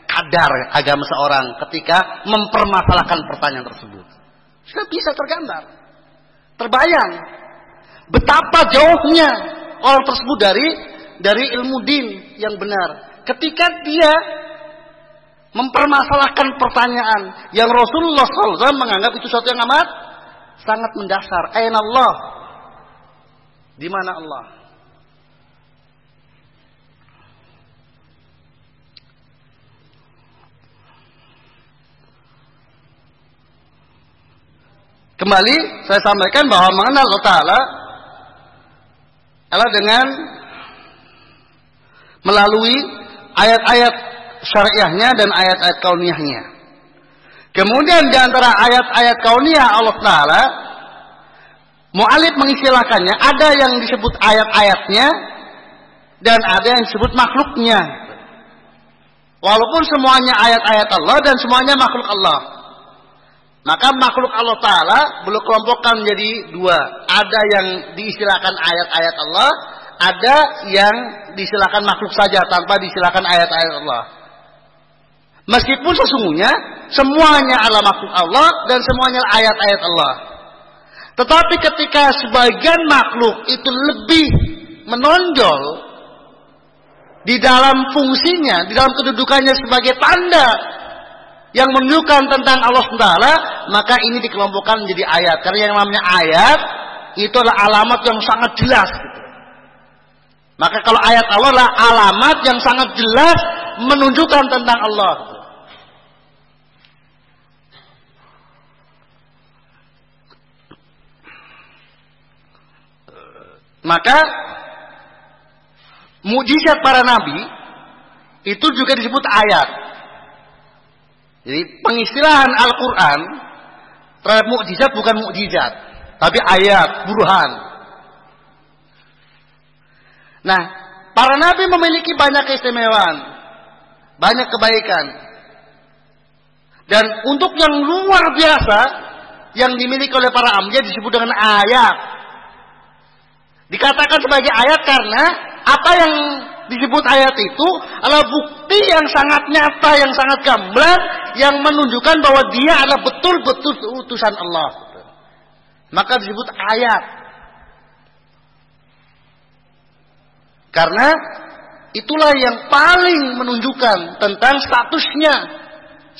kadar agama seorang ketika mempermasalahkan pertanyaan tersebut. Sudah bisa tergambar, terbayang betapa jauhnya orang tersebut dari ilmu din yang benar ketika dia mempermasalahkan pertanyaan yang Rasulullah SAW menganggap itu sesuatu yang amat sangat mendasar. Aina Allah? Di mana Allah? Kembali saya sampaikan bahwa mengenal Allah Ta'ala adalah dengan melalui ayat-ayat syariahnya dan ayat-ayat kauniyahnya. Kemudian di antara ayat-ayat kauniyah Allah Ta'ala, mu'alif mengistilahkannya, ada yang disebut ayat-ayatnya dan ada yang disebut makhluknya. Walaupun semuanya ayat-ayat Allah dan semuanya makhluk Allah, maka makhluk Allah Ta'ala belum kelompokkan menjadi dua. Ada yang diistilahkan ayat-ayat Allah, ada yang diistilahkan makhluk saja tanpa diistilahkan ayat-ayat Allah. Meskipun sesungguhnya semuanya adalah makhluk Allah dan semuanya ayat-ayat Allah. Tetapi ketika sebagian makhluk itu lebih menonjol di dalam fungsinya, di dalam kedudukannya sebagai tanda yang menunjukkan tentang Allah SWT, maka ini dikelompokkan menjadi ayat. Karena yang namanya ayat itu adalah alamat yang sangat jelas. Maka kalau ayat Allah adalah alamat yang sangat jelas menunjukkan tentang Allah. Maka mukjizat para nabi itu juga disebut ayat. Jadi pengistilahan Al-Quran terhadap mukjizat bukan mukjizat, tapi ayat, burhan. Nah, para nabi memiliki banyak keistimewaan, banyak kebaikan. Dan untuk yang luar biasa yang dimiliki oleh para anbiya disebut dengan ayat. Dikatakan sebagai ayat karena apa yang disebut ayat itu adalah bukti yang sangat nyata, yang sangat gamblang, yang menunjukkan bahwa dia adalah betul-betul utusan Allah. Maka disebut ayat. Karena itulah yang paling menunjukkan tentang statusnya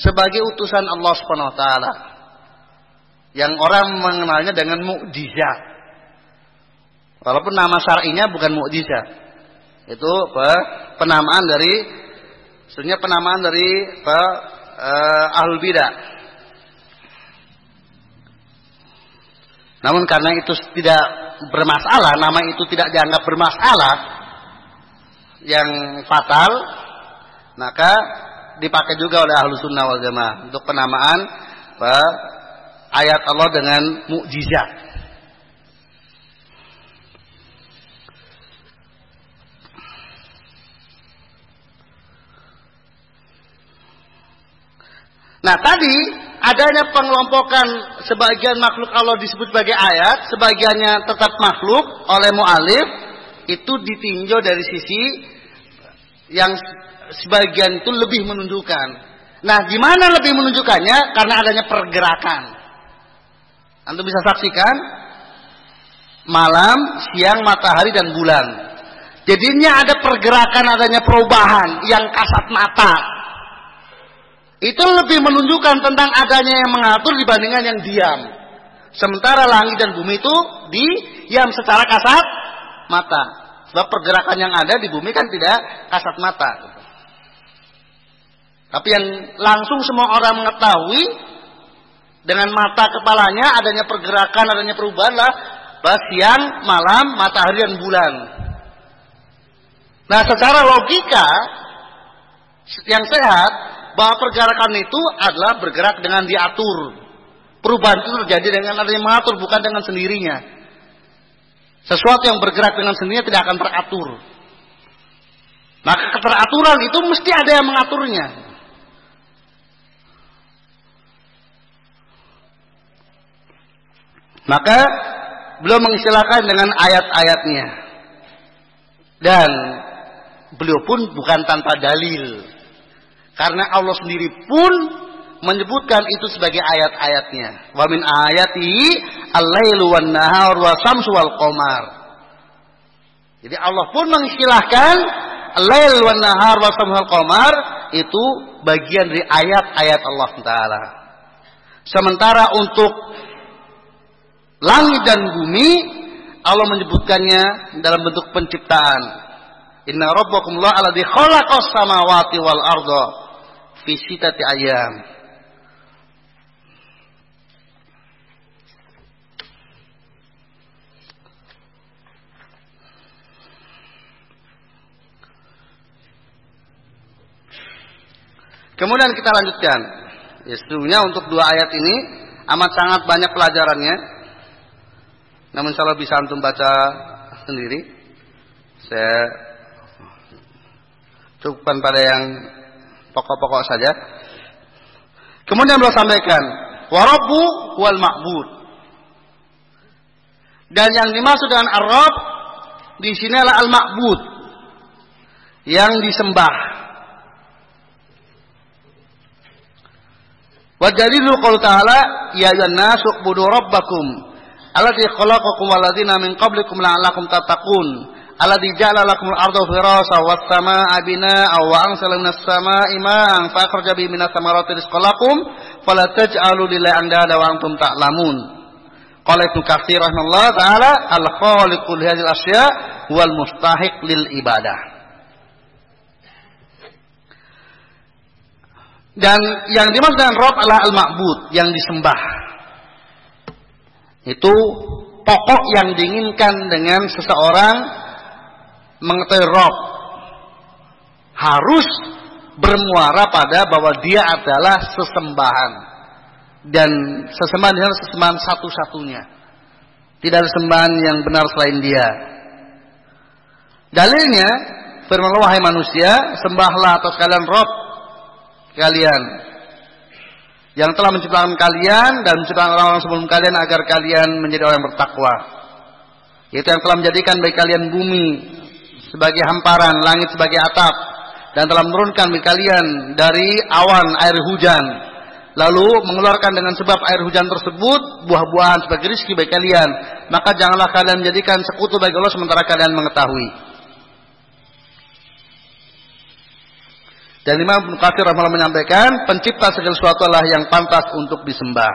sebagai utusan Allah Subhanahu wa taala. Yang orang mengenalnya dengan mukjizat. Walaupun nama syar'inya bukan mukjizat. Itu penamaan dari sebenarnya penamaan dari ahlul bidah. Namun karena itu tidak bermasalah, nama itu tidak dianggap bermasalah yang fatal, maka dipakai juga oleh Ahlus Sunnah wal Jamaah untuk penamaan ayat Allah dengan mukjizat. Nah, tadi adanya pengelompokan sebagian makhluk Allah disebut sebagai ayat, sebagiannya tetap makhluk oleh mu'alif, itu ditinjau dari sisi yang sebagian itu lebih menunjukkan. Nah, gimana lebih menunjukkannya? Karena adanya pergerakan. Antum bisa saksikan malam, siang, matahari dan bulan. Jadinya ada pergerakan, adanya perubahan yang kasat mata. Itu lebih menunjukkan tentang adanya yang mengatur dibandingkan yang diam. Sementara langit dan bumi itu diam secara kasat mata. Sebab pergerakan yang ada di bumi kan tidak kasat mata. Tapi yang langsung semua orang mengetahui dengan mata kepalanya adanya pergerakan, adanya perubahan lah siang, malam, matahari dan bulan. Nah, secara logika yang sehat bahwa pergerakan itu adalah bergerak dengan diatur. Perubahan itu terjadi dengan adanya mengatur, bukan dengan sendirinya. Sesuatu yang bergerak dengan sendirinya tidak akan teratur. Maka keteraturan itu mesti ada yang mengaturnya. Maka beliau mengistilahkan dengan ayat-ayatnya. Dan beliau pun bukan tanpa dalil. Karena Allah sendiri pun menyebutkan itu sebagai ayat-ayatnya. Wa min ayatihi al-lailu wan nahar wa samsu wal qamar. Jadi Allah pun mengistilahkan al-lail wan nahar wa samsu wal qamar itu bagian dari ayat-ayat Allah Taala. Sementara untuk langit dan bumi Allah menyebutkannya dalam bentuk penciptaan. Inna rabbakum Allah alladzi khalaqas samawati wal arda fi sittati ayyam. Kemudian kita lanjutkan. Ya, sesungguhnya untuk dua ayat ini amat sangat banyak pelajarannya. Namun insyaallah bisa antum baca sendiri. Saya cukupkan pada yang pokok-pokok saja. Kemudian beliau sampaikan, wa rabbu wal ma'bud. Dan yang dimaksud dengan ar-rabb di sini adalah al-ma'bud, yang disembah. Wa dalilul qaul ta'ala ya ayyuhan nasu ubudu rabbakum alladzi khalaqakum wal ladzina min qablikum la'allakum tattaqun alladzi ja'ala lakumul arda firasha was samaa'a binaa'a wa anzala minas samaa'i maa'an fa akhraja bihi minas samarati rizqan lakum fala taj'alu lillahi andada wa antum ta'lamun. Qala Ibnu Katsir rahimahullah ta'ala al-khaliqu li hadhil asya' wal mustahiq lil ibadah. Dan yang dimaksud dengan Rabb adalah al-ma'bud, yang disembah. Itu pokok yang diinginkan dengan seseorang mengetahui Rabb. Harus bermuara pada bahwa dia adalah sesembahan. Dan sesembahan adalah sesembahan satu-satunya. Tidak ada sembahan yang benar selain dia. Dalilnya, firman Allah, wahai manusia, sembahlah atas kalian Rabb kalian yang telah menciptakan kalian dan menciptakan orang-orang sebelum kalian agar kalian menjadi orang yang bertakwa. Itu yang telah menjadikan bagi kalian bumi sebagai hamparan, langit sebagai atap, dan telah menurunkan bagi kalian dari awan air hujan, lalu mengeluarkan dengan sebab air hujan tersebut buah-buahan sebagai rezeki bagi kalian. Maka janganlah kalian menjadikan sekutu bagi Allah sementara kalian mengetahui. Dan Imam Ibnu Katsir rahimahullah menyampaikan, pencipta segala sesuatu adalah yang pantas untuk disembah.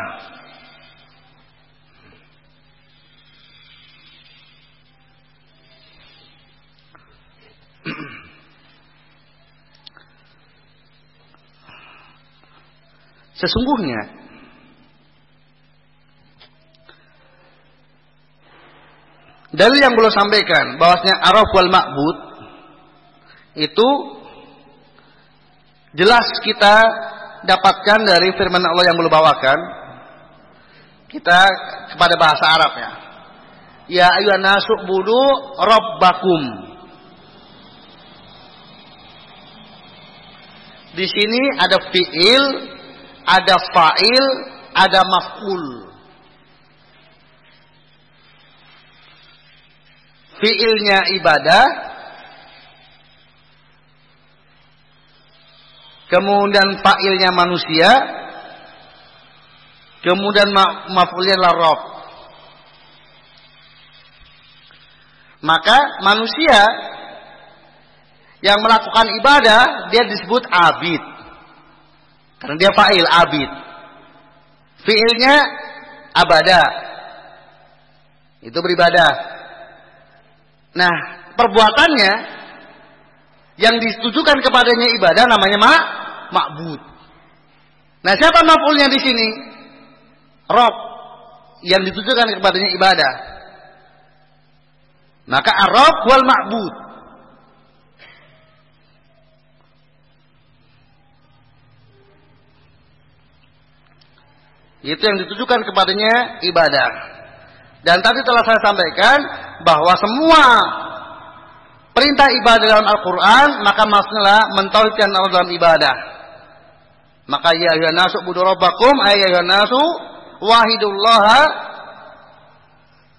Sesungguhnya dalil yang beliau sampaikan bahwasanya araf wal ma'bud itu jelas kita dapatkan dari firman Allah yang beliau bawakan, kita kepada bahasa Arab ya. Ya ayyuhan nasu budu rabbakum. Di sini ada fiil, ada fa'il, ada maf'ul. Fiilnya ibadah, kemudian fa'ilnya manusia, kemudian maf'ulnya adalah Rabb. Maka manusia yang melakukan ibadah dia disebut abid, karena dia fa'il abid. Fiilnya abada, itu beribadah. Nah, perbuatannya yang ditujukan kepadanya ibadah namanya ma'bud. Nah, siapa maf'ulnya di sini? Rabb, yang ditujukan kepadanya ibadah. Maka ar-Rabb wal ma'bud. Itu yang ditujukan kepadanya ibadah. Dan tadi telah saya sampaikan bahwa semua perintah ibadah dalam Al-Quran maka maksudnya mentauhidkan Allah dalam ibadah. Maka ya ayyuhan nasu ubudu rabbakum, ay ya ayyuhan nasu wahidullaha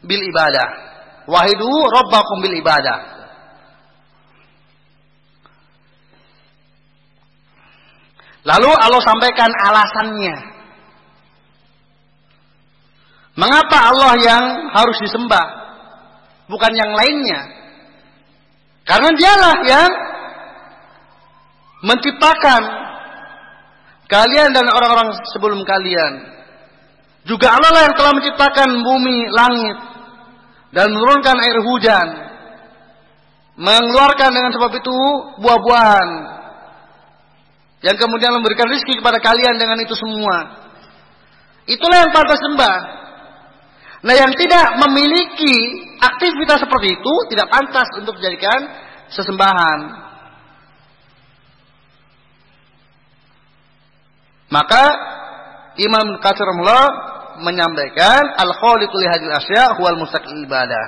bil ibadah. Wahidu rabbakum bil ibadah. Lalu Allah sampaikan alasannya. Mengapa Allah yang harus disembah, bukan yang lainnya? Karena dialah yang menciptakan kalian dan orang-orang sebelum kalian. Juga Allah lah yang telah menciptakan bumi, langit, dan menurunkan air hujan, mengeluarkan dengan sebab itu buah-buahan, yang kemudian memberikan rezeki kepada kalian dengan itu semua. Itulah yang pantas sembah. Nah, yang tidak memiliki aktivitas seperti itu tidak pantas untuk dijadikan sesembahan. Maka Imam Katsir menyampaikan al-khaliqu li hadhil asya' huwal mustaqil ibadah.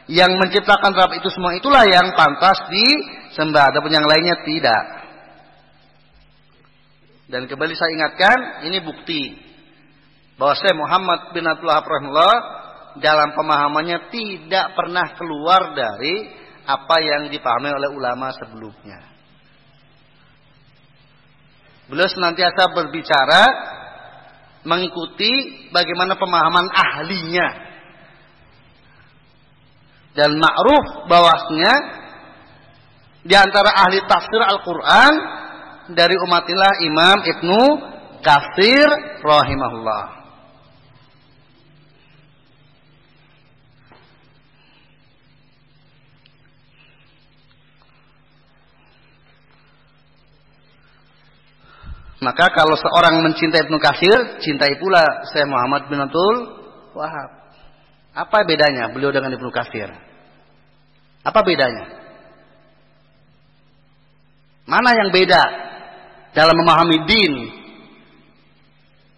Yang menciptakan terhadap itu semua itulah yang pantas disembah, adapun yang lainnya tidak. Dan kembali saya ingatkan, ini bukti bahwa Syekh Muhammad bin Abdul Wahhab rahimahullah dalam pemahamannya tidak pernah keluar dari apa yang dipahami oleh ulama sebelumnya. Beliau senantiasa berbicara mengikuti bagaimana pemahaman ahlinya. Dan ma'ruf bahwasanya di antara ahli tafsir Al-Qur'an dari umatillah Imam Ibnu Katsir rahimahullah. Maka kalau seorang mencintai Ibnu Katsir, cintai pula Syekh Muhammad bin Abdul Wahhab. Apa bedanya beliau dengan Ibnu Katsir? Apa bedanya? Mana yang beda dalam memahami din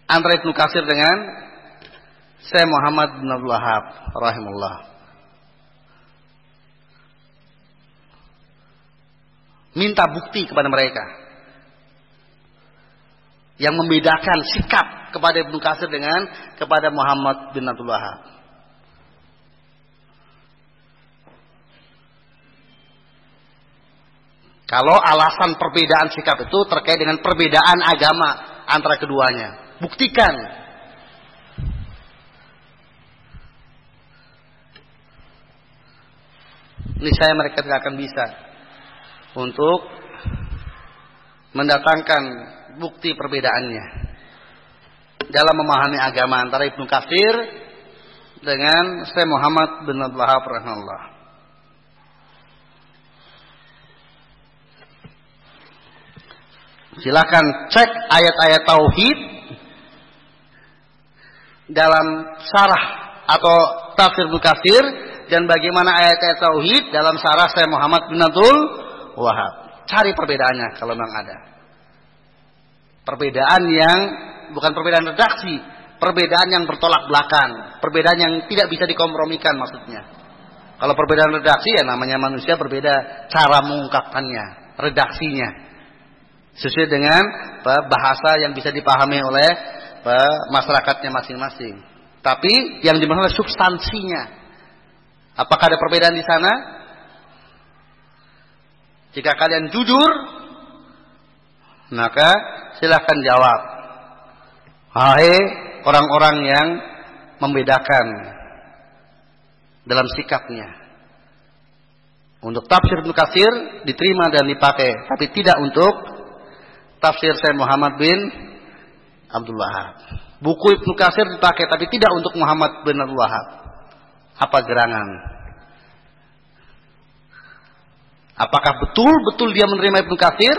antara Ibnu Katsir dengan Syekh Muhammad bin Abdul Wahhab rahimahullah? Minta bukti kepada mereka yang membedakan sikap kepada Ibnu Katsir dengan kepada Muhammad bin Abdul Wahhab. Kalau alasan perbedaan sikap itu terkait dengan perbedaan agama antara keduanya, buktikan. Niscaya mereka tidak akan bisa untuk mendatangkan bukti perbedaannya dalam memahami agama antara Ibnu Katsir dengan Syekh Muhammad bin Abdul Wahhab rahimahullah. Silakan cek ayat-ayat tauhid dalam syarah atau tafsir Ibnu Katsir dan bagaimana ayat-ayat tauhid dalam syarah Syekh Muhammad bin Abdul Wahhab. Cari perbedaannya kalau memang ada. Perbedaan yang bukan perbedaan redaksi, perbedaan yang bertolak belakang, perbedaan yang tidak bisa dikompromikan maksudnya. Kalau perbedaan redaksi ya namanya manusia berbeda cara mengungkapkannya, redaksinya. Sesuai dengan bahasa yang bisa dipahami oleh masyarakatnya masing-masing. Tapi yang dimaksud substansinya. Apakah ada perbedaan di sana? Jika kalian jujur, maka silahkan jawab. Hai orang-orang yang membedakan dalam sikapnya. Untuk tafsir Ibnu Katsir diterima dan dipakai, tapi tidak untuk tafsir Syekh Muhammad bin Abdul Wahab. Buku Ibnu Katsir dipakai, tapi tidak untuk Muhammad bin Abdul Wahab. Apa gerangan? Apakah betul-betul dia menerima Ibnu Katsir?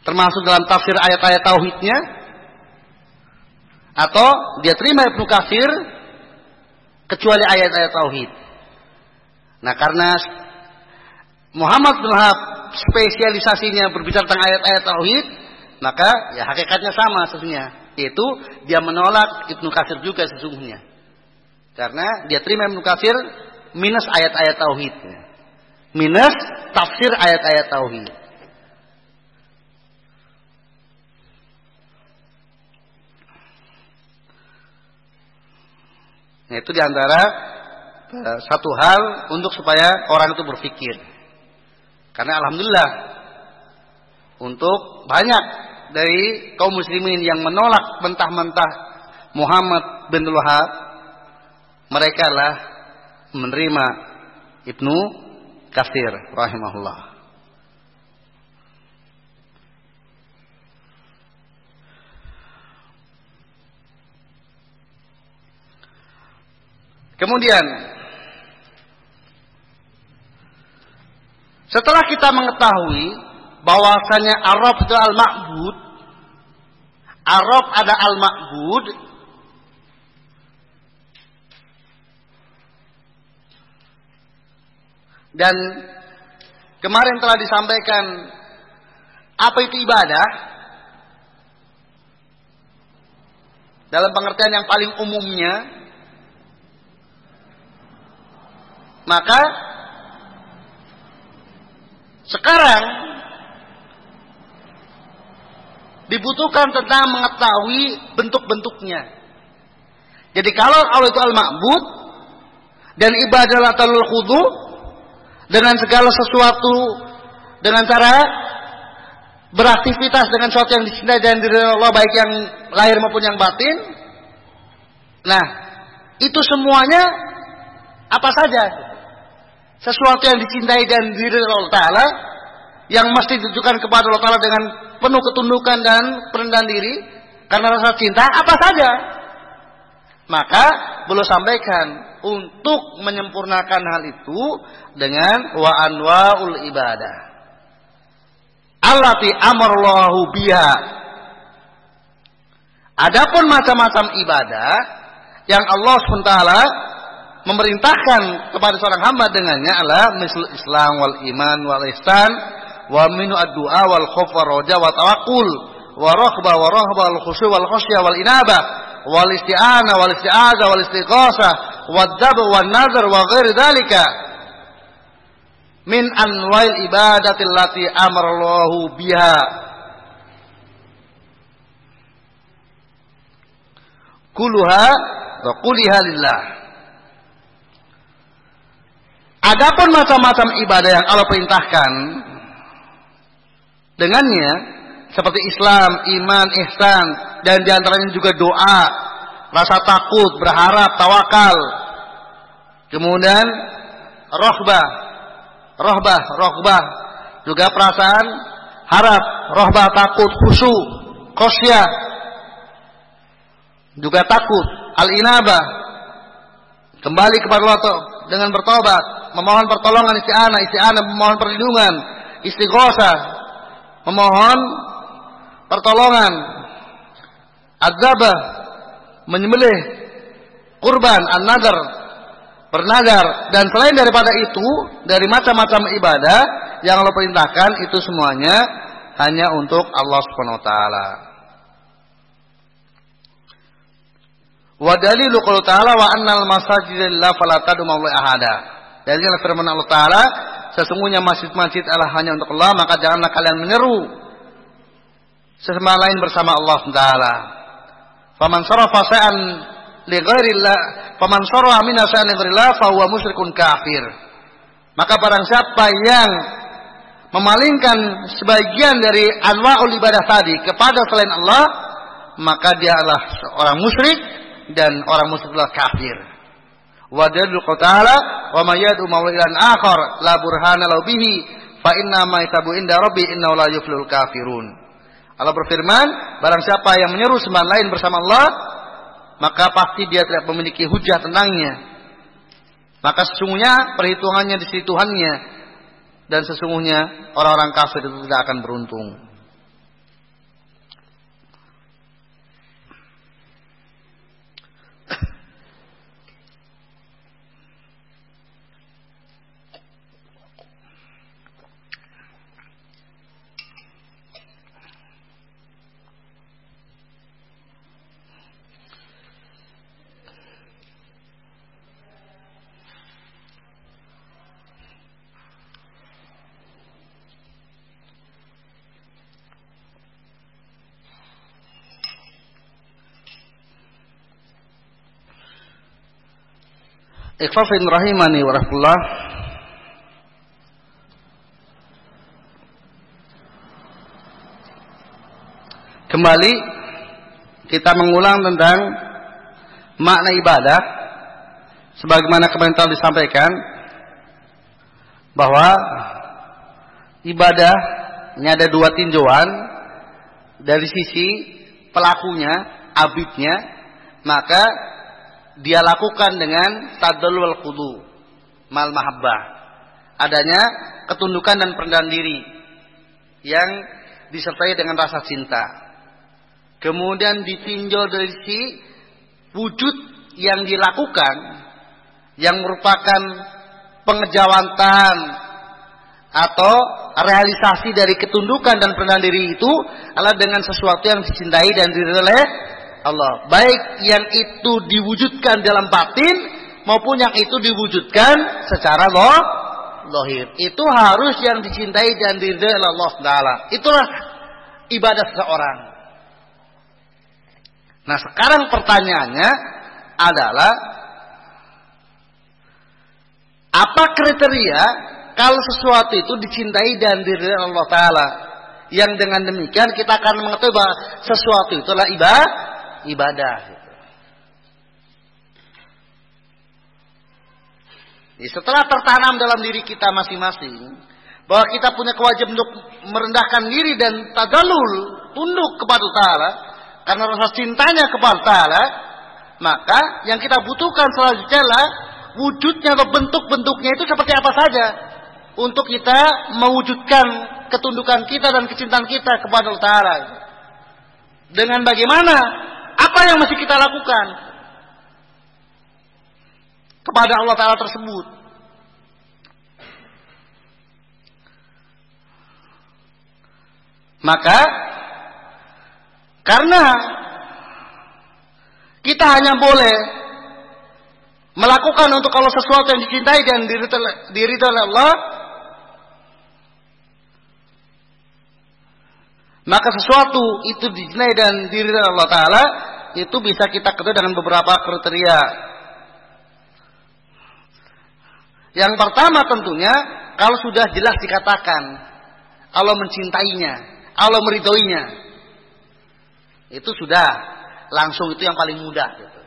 Termasuk dalam tafsir ayat-ayat tauhidnya? Atau dia terima Ibnu Katsir kecuali ayat-ayat tauhid? Nah, karena Muhammad bin Wahab spesialisasinya berbicara tentang ayat-ayat tauhid, maka ya hakikatnya sama sesungguhnya, yaitu dia menolak Ibnu Katsir juga sesungguhnya. Karena dia terima Ibnu Katsir minus ayat-ayat tauhid. Minus tafsir ayat-ayat tauhid. Nah, itu diantara satu hal untuk supaya orang itu berpikir. Karena alhamdulillah untuk banyak dari kaum muslimin yang menolak mentah-mentah Muhammad bin Wahab, mereka lah menerima Ibnu Katsir rahimahullah. Kemudian setelah kita mengetahui bahwasanya Ar-Rabb itu al-ma'bud, Ar-Rabb ada al-ma'bud, dan kemarin telah disampaikan apa itu ibadah dalam pengertian yang paling umumnya. Maka sekarang dibutuhkan tentang mengetahui bentuk-bentuknya. Jadi kalau Allah itu al-ma'bud dan ibadah talul khudu dengan segala sesuatu, dengan cara beraktivitas dengan sesuatu yang dicintai dan diridhai Allah, baik yang lahir maupun yang batin. Nah, itu semuanya apa saja? Sesuatu yang dicintai dan diridhai Allah Ta'ala, yang mesti ditujukan kepada Allah Ta'ala dengan penuh ketundukan dan perendahan diri karena rasa cinta, apa saja. Maka beliau sampaikan untuk menyempurnakan hal itu dengan wa anwaul ibadah allati amarallahu biha. Adapun macam-macam ibadah yang Allah SWT memerintahkan kepada seorang hamba dengannya adalah misal Islam wal iman wal ihsan wa minu ad-du'a wal khauf wa raja wa tawakkul wa raghbah wal khusyu' wal khasyah wal inabah wal isti'anah wal isti'adzah wal istighasah wad dzab wan nazar wa ghairi dzalika min anwa'il ibadati allati amarallahu biha. Kulluha wa quliha lillah. Adapun macam-macam ibadah yang Allah perintahkan dengannya seperti Islam, iman, ihsan, dan diantaranya juga doa, rasa takut, berharap, tawakal, kemudian rohbah, juga perasaan harap, rohbah, takut, khusyuk, khosyah, juga takut, al-inabah, kembali kepada Allah dengan bertobat, memohon pertolongan, isti'anah memohon perlindungan, istighosah memohon pertolongan, adzabah menyembelih, kurban, an-nadar bernadar, dan selain daripada itu dari macam-macam ibadah yang Allah perintahkan itu semuanya hanya untuk Allah Subhanahu wa taala. Wa dalilu qaul ta'ala wa annal masajida lillahi fala tad'u ma'allahi ahada. Dalilnya firman Allah taala, sesungguhnya masjid-masjid adalah hanya untuk Allah, maka janganlah kalian menyeru sesama lain bersama Allah taala. Faman sarafa sa'an li ghairillah, faman sarafa min sa'an li ghairillah fa huwa musyrikun kafir. Maka barang siapa yang memalingkan sebagian dari anwa'ul ibadah tadi kepada selain Allah, maka dia adalah seorang musyrik, dan orang musyrik adalah kafir. Wa dalil qala wa may yad'u mawlilan akhar la burhana lahu bihi fa inna ma yatabu inda rabbi innahu la yuflihul kafirun. Allah berfirman, barang siapa yang menyeru sembahan lain bersama Allah, maka pasti dia tidak memiliki hujah tentangnya. Maka sesungguhnya perhitungannya di sisi Tuhannya, dan sesungguhnya orang-orang kafir itu tidak akan beruntung. Ikhwafin rahimani wa rahmatullah. Kembali kita mengulang tentang makna ibadah sebagaimana kemarin telah disampaikan bahwa ibadah ini ada dua tinjauan. Dari sisi pelakunya, abidnya, maka dia lakukan dengan tadallul wal khudu mal mahabbah, adanya ketundukan dan perendahan diri yang disertai dengan rasa cinta. Kemudian ditinjau dari sisi wujud yang dilakukan, yang merupakan pengejawantan atau realisasi dari ketundukan dan perendahan diri itu adalah dengan sesuatu yang dicintai dan diridhai oleh Allah, baik yang itu diwujudkan dalam batin maupun yang itu diwujudkan secara zahir. Itu harus yang dicintai dan diridhai oleh Allah Taala. Itulah ibadah seseorang. Nah, sekarang pertanyaannya adalah apa kriteria kalau sesuatu itu dicintai dan diridhai oleh Allah Taala? Yang dengan demikian kita akan mengetahui bahwa sesuatu itulah ibadah. Setelah tertanam dalam diri kita masing-masing bahwa kita punya kewajiban untuk merendahkan diri dan tadallul, tunduk kepada Ta'ala karena rasa cintanya kepada Ta'ala, maka yang kita butuhkan selanjutnya adalah wujudnya atau bentuk-bentuknya itu seperti apa saja untuk kita mewujudkan ketundukan kita dan kecintaan kita kepada Allah Ta'ala. Dengan bagaimana? Apa yang mesti kita lakukan kepada Allah Ta'ala tersebut? Maka karena kita hanya boleh melakukan untuk Allah sesuatu yang dicintai dan diridhai oleh Allah, maka sesuatu itu dicintai dan diridhai oleh Allah Ta'ala itu bisa kita ketahui dengan beberapa kriteria. Yang pertama tentunya kalau sudah jelas dikatakan Allah mencintainya, Allah meridhoinya, itu sudah langsung, itu yang paling mudah gitu.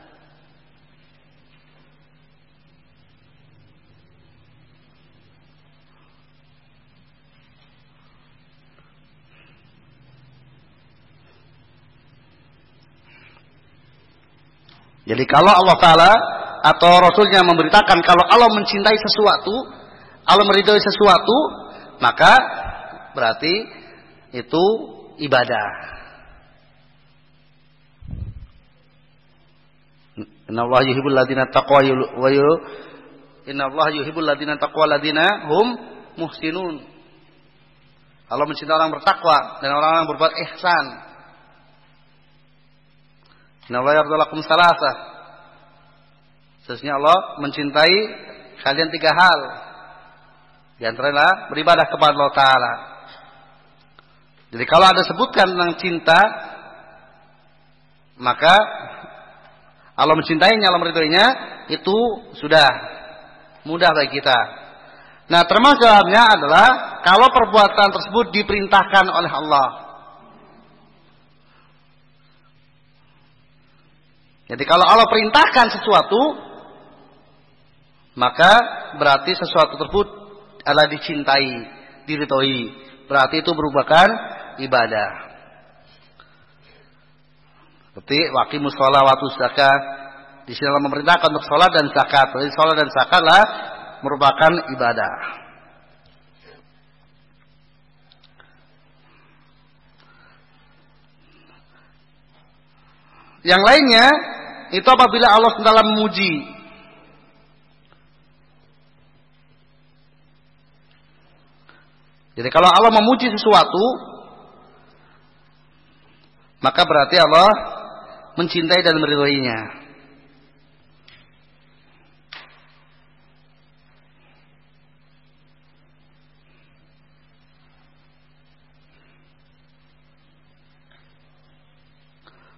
Jadi kalau Allah Ta'ala atau Rasulnya memberitakan kalau Allah mencintai sesuatu, Allah meridhai sesuatu, maka berarti itu ibadah. Innallaha yuhibbul ladzina taqwa wa innallaha yuhibbul ladzina taqwa ladzina hum muhsinun. Allah mencintai orang bertakwa dan orang yang berbuat ihsan. Inna Allah yardalakum salasa. Sesungguhnya Allah mencintai kalian 3 hal. Di antaranya beribadah kepada Allah Ta'ala. Jadi kalau ada sebutkan tentang cinta, maka Allah mencintainya, Allah meridhoinya, itu sudah mudah bagi kita. Nah, termasuk dalamnya adalah kalau perbuatan tersebut diperintahkan oleh Allah. Jadi kalau Allah perintahkan sesuatu, maka berarti sesuatu tersebut adalah dicintai, diridhoi. Berarti itu merupakan ibadah. Seperti waqimus shalah wa atuz zakah. Di sini Allah memerintahkan untuk salat dan zakat. Jadi salat dan zakatlah merupakan ibadah. Yang lainnya itu apabila Allah SWT memuji. Jadi kalau Allah memuji sesuatu, maka berarti Allah mencintai dan meridhoinya.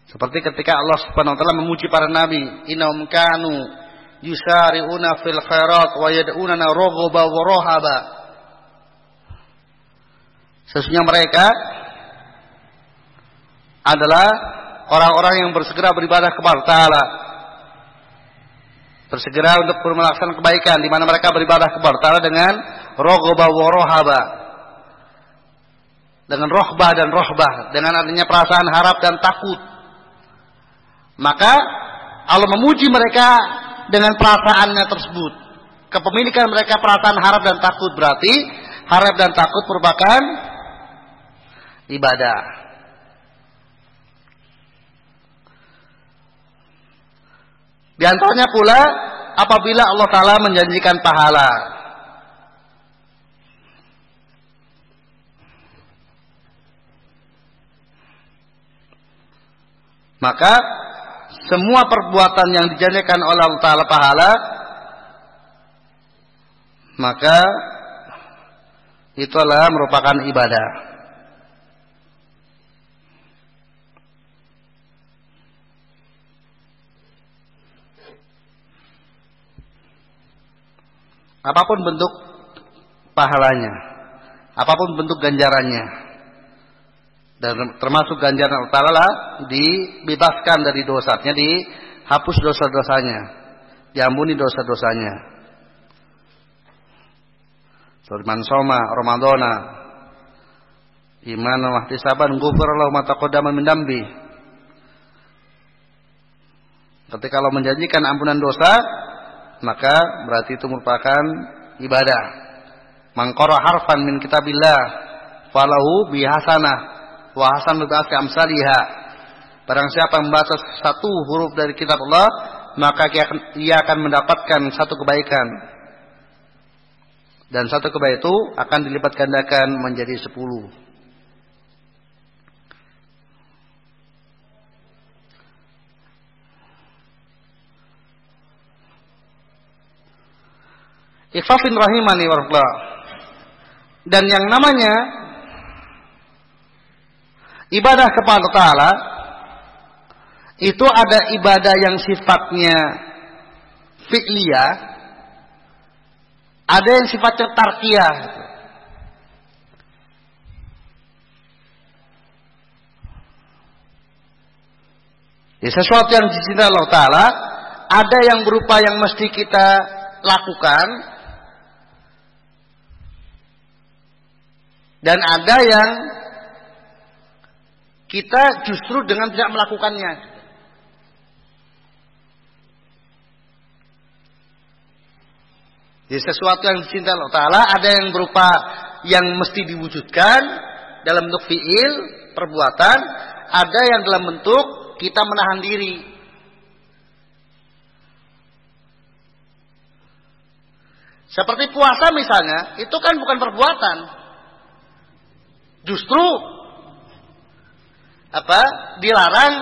Seperti ketika Allah Subhanahu wa taala memuji para nabi, innahum kanu yusari'una fil khairat wa yad'unana raghaban wa rahaba. Sesungguhnya mereka adalah orang-orang yang bersegera beribadah kepada Ta'ala. Bersegera untuk melaksanakan kebaikan, di mana mereka beribadah kepada Ta'ala dengan raghaban wa rahaba. Dengan rohbah dan rohbah, dengan adanya perasaan harap dan takut. Maka Allah memuji mereka dengan perasaannya tersebut. Kepemilikan mereka perasaan harap dan takut, berarti harap dan takut merupakan ibadah. Di antaranya pula apabila Allah Ta'ala menjanjikan pahala. Maka semua perbuatan yang dijanjikan oleh Allah Ta'ala pahala, maka itu adalah merupakan ibadah. Apapun bentuk pahalanya, apapun bentuk ganjarannya. Dan termasuk ganjaran Allah Ta'ala dibebaskan dari dosanya, dihapus dosa-dosanya, diampuni dosa-dosanya. Man shoma ramadhana imanan wa ihtisaban ghufira lahu ma taqaddama min dambi. Ketika Allah menjanjikan ampunan dosa, maka berarti itu merupakan ibadah. Man qara harfan min kitabillah falahu bihasanah wa hasanul bi'asri amsalihha. Barang siapa yang membaca satu huruf dari kitab Allah, maka ia akan mendapatkan satu kebaikan. Dan satu kebaikan itu akan dilipat gandakan menjadi 10. Ikhfafin rahimani warahmatullah. Dan yang namanya ibadah kepada Ta'ala itu ada ibadah yang sifatnya fi'liyah, ada yang sifatnya tarkiyah. Jadi sesuatu yang dicintai Allah Ta'ala, ada yang berupa yang mesti kita lakukan, dan ada yang kita justru dengan tidak melakukannya. Jadi sesuatu yang dicintai Allah Ta'ala ada yang berupa yang mesti diwujudkan dalam bentuk fi'il, perbuatan, ada yang dalam bentuk kita menahan diri. Seperti puasa misalnya, itu kan bukan perbuatan. Justru dilarang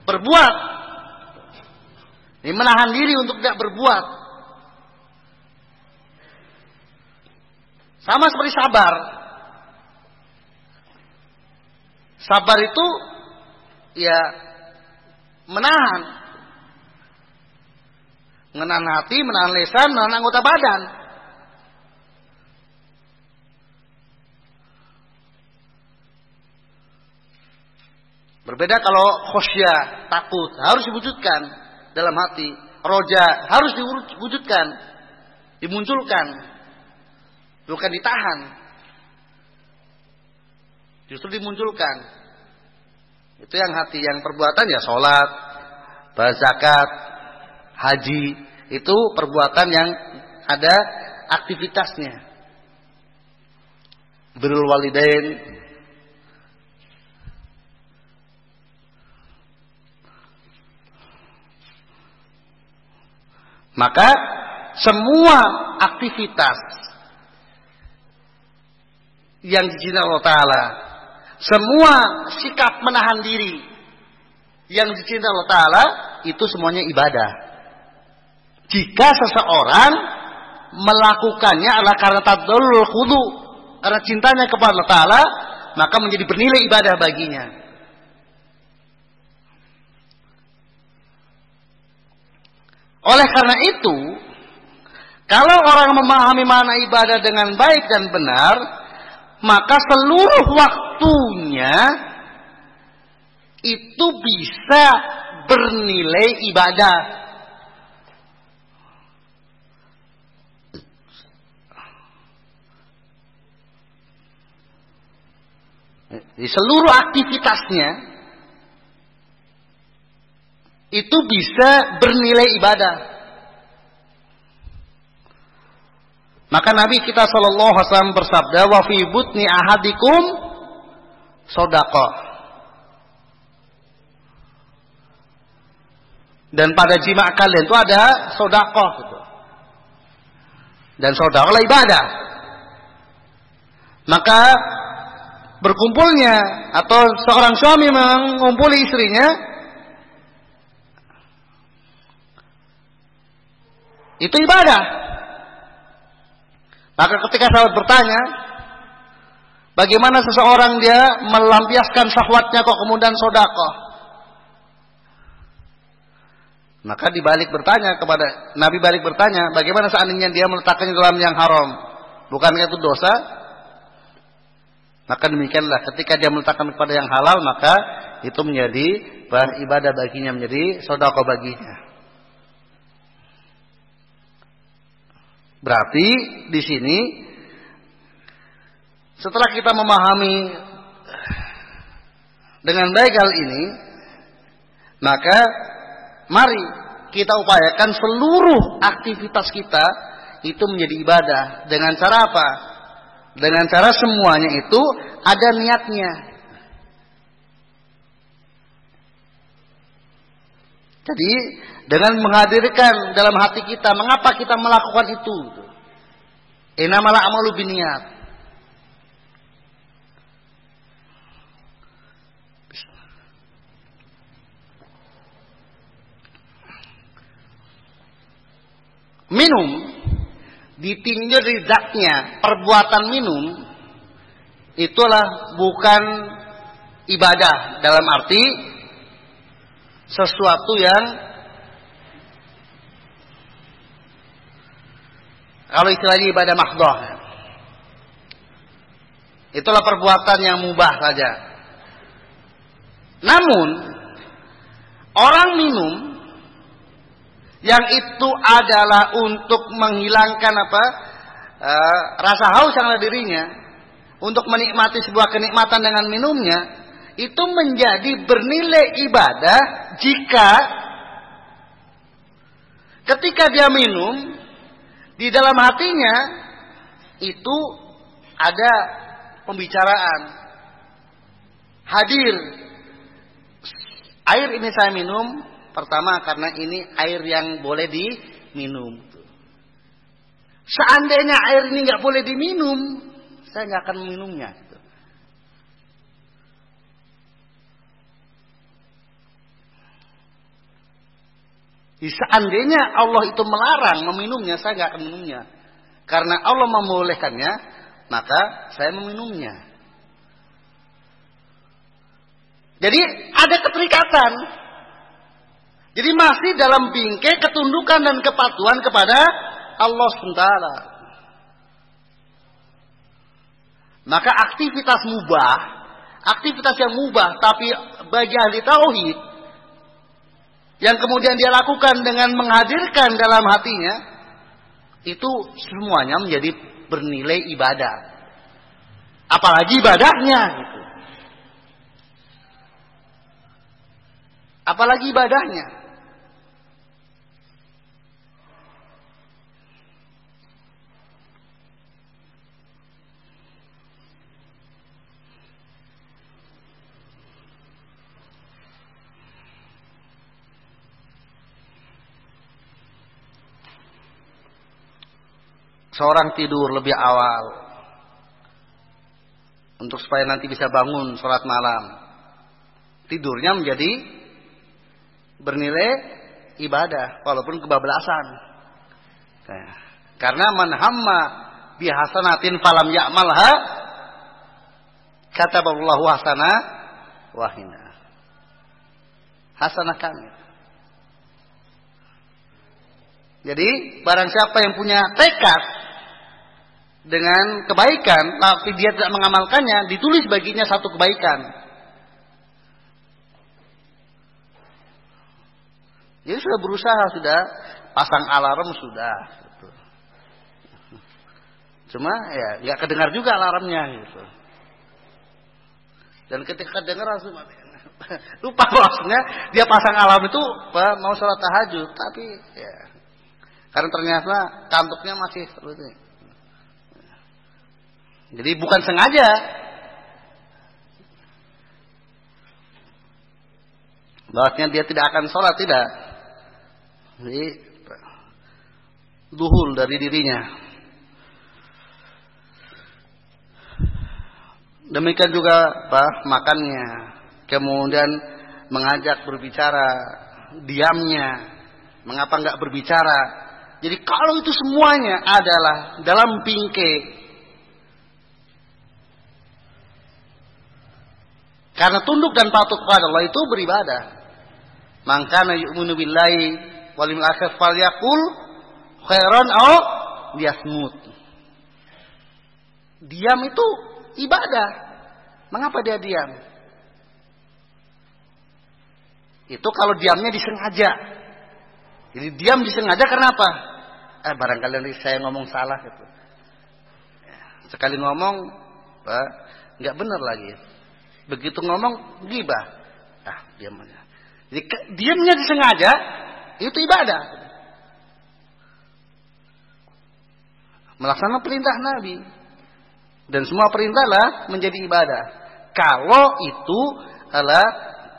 berbuat. Ini menahan diri untuk tidak berbuat. Sama seperti sabar. Sabar itu ya menahan hati, menahan lisan, menahan anggota badan. Berbeda kalau khosyah, takut, harus diwujudkan dalam hati. Roja harus diwujudkan, dimunculkan, bukan ditahan. Justru dimunculkan. Itu yang hati, yang perbuatan ya sholat, zakat, haji, itu perbuatan yang ada aktivitasnya. Birrul walidain, maka semua aktivitas yang diizinkan Allah Ta'ala, semua sikap menahan diri yang diizinkan Allah Ta'ala, itu semuanya ibadah. Jika seseorang melakukannya adalah karena tadallul khudu, karena cintanya kepada Allah Ta'ala, maka menjadi bernilai ibadah baginya. Oleh karena itu, kalau orang memahami makna ibadah dengan baik dan benar, maka seluruh waktunya itu bisa bernilai ibadah. Di seluruh aktivitasnya itu bisa bernilai ibadah. Maka Nabi kita sallallahu alaihi wasallam bersabda, wa fi butni ahadikum shadaqah. Dan pada jima kalian itu ada sedekah gitu. Dan sedekah adalah ibadah. Maka berkumpulnya atau seorang suami mengumpuli istrinya itu ibadah. Maka ketika sahabat bertanya, bagaimana seseorang dia melampiaskan syahwatnya kok kemudian sedekah? Maka Nabi balik bertanya, bagaimana seandainya dia meletakkannya dalam yang haram? Bukankah itu dosa? Maka demikianlah, ketika dia meletakkan kepada yang halal, maka itu menjadi ibadah baginya, menjadi sedekah baginya. Berarti di sini setelah kita memahami dengan baik hal ini, maka mari kita upayakan seluruh aktivitas kita itu menjadi ibadah. Dengan cara apa? Dengan cara semuanya itu ada niatnya. Jadi dengan menghadirkan dalam hati kita mengapa kita melakukan itu. Innamal a'malu binniyat. Minum ditinjau dari zatnya, perbuatan minum itulah bukan ibadah dalam arti sesuatu yang kalau istilahnya ibadah mahdhah. Itulah perbuatan yang mubah saja. Namun orang minum yang itu adalah untuk menghilangkan rasa haus yang ada dirinya, untuk menikmati sebuah kenikmatan dengan minumnya, itu menjadi bernilai ibadah jika ketika dia minum di dalam hatinya itu ada pembicaraan, hadir. Air ini saya minum pertama karena ini air yang boleh diminum. Seandainya air ini nggak boleh diminum, saya nggak akan meminumnya. Seandainya Allah itu melarang meminumnya, saya nggak akan minumnya. Karena Allah membolehkannya, maka saya meminumnya. Jadi ada keterikatan. Jadi masih dalam bingkai ketundukan dan kepatuhan kepada Allah SWT. Maka aktivitas mubah, aktivitas yang mubah tapi bagi ahli tauhid, yang kemudian dia lakukan dengan menghadirkan dalam hatinya, itu semuanya menjadi bernilai ibadah. Apalagi ibadahnya gitu. Apalagi ibadahnya. Seorang tidur lebih awal untuk supaya nanti bisa bangun sholat malam. Tidurnya menjadi bernilai ibadah walaupun kebablasan. Karena man hamma bihasanatin falam ya'malha kataballahu hasanah wahina. Hasanah kami. Jadi barang siapa yang punya tekad dengan kebaikan tapi dia tidak mengamalkannya, ditulis baginya satu kebaikan. Jadi sudah berusaha, sudah pasang alarm sudah gitu. Cuma ya nggak kedengar juga alarmnya gitu. Dan ketika dengar langsung lupa maksudnya dia pasang alarm itu mau sholat tahajud, tapi ya karena ternyata kantuknya masih seperti. Jadi bukan sengaja. Bahwasanya dia tidak akan sholat, tidak. Jadi duhul dari dirinya. Demikian juga makannya. Kemudian mengajak berbicara, diamnya. Mengapa enggak berbicara? Jadi kalau itu semuanya adalah dalam bingkai karena tunduk dan patuh kepada Allah itu beribadah. Man kana yu'minu billahi wal yawmil akhir falyaqul khairan aw liyasmut. Diam itu ibadah. Mengapa dia diam? Itu kalau diamnya disengaja. Jadi diam disengaja karena apa? Barangkali saya ngomong salah gitu. Sekali ngomong, nggak benar lagi. Begitu ngomong ghibah. Diam aja. Jadi diamnya disengaja itu ibadah. Melaksanakan perintah Nabi. Dan semua perintahlah menjadi ibadah. Kalau itu adalah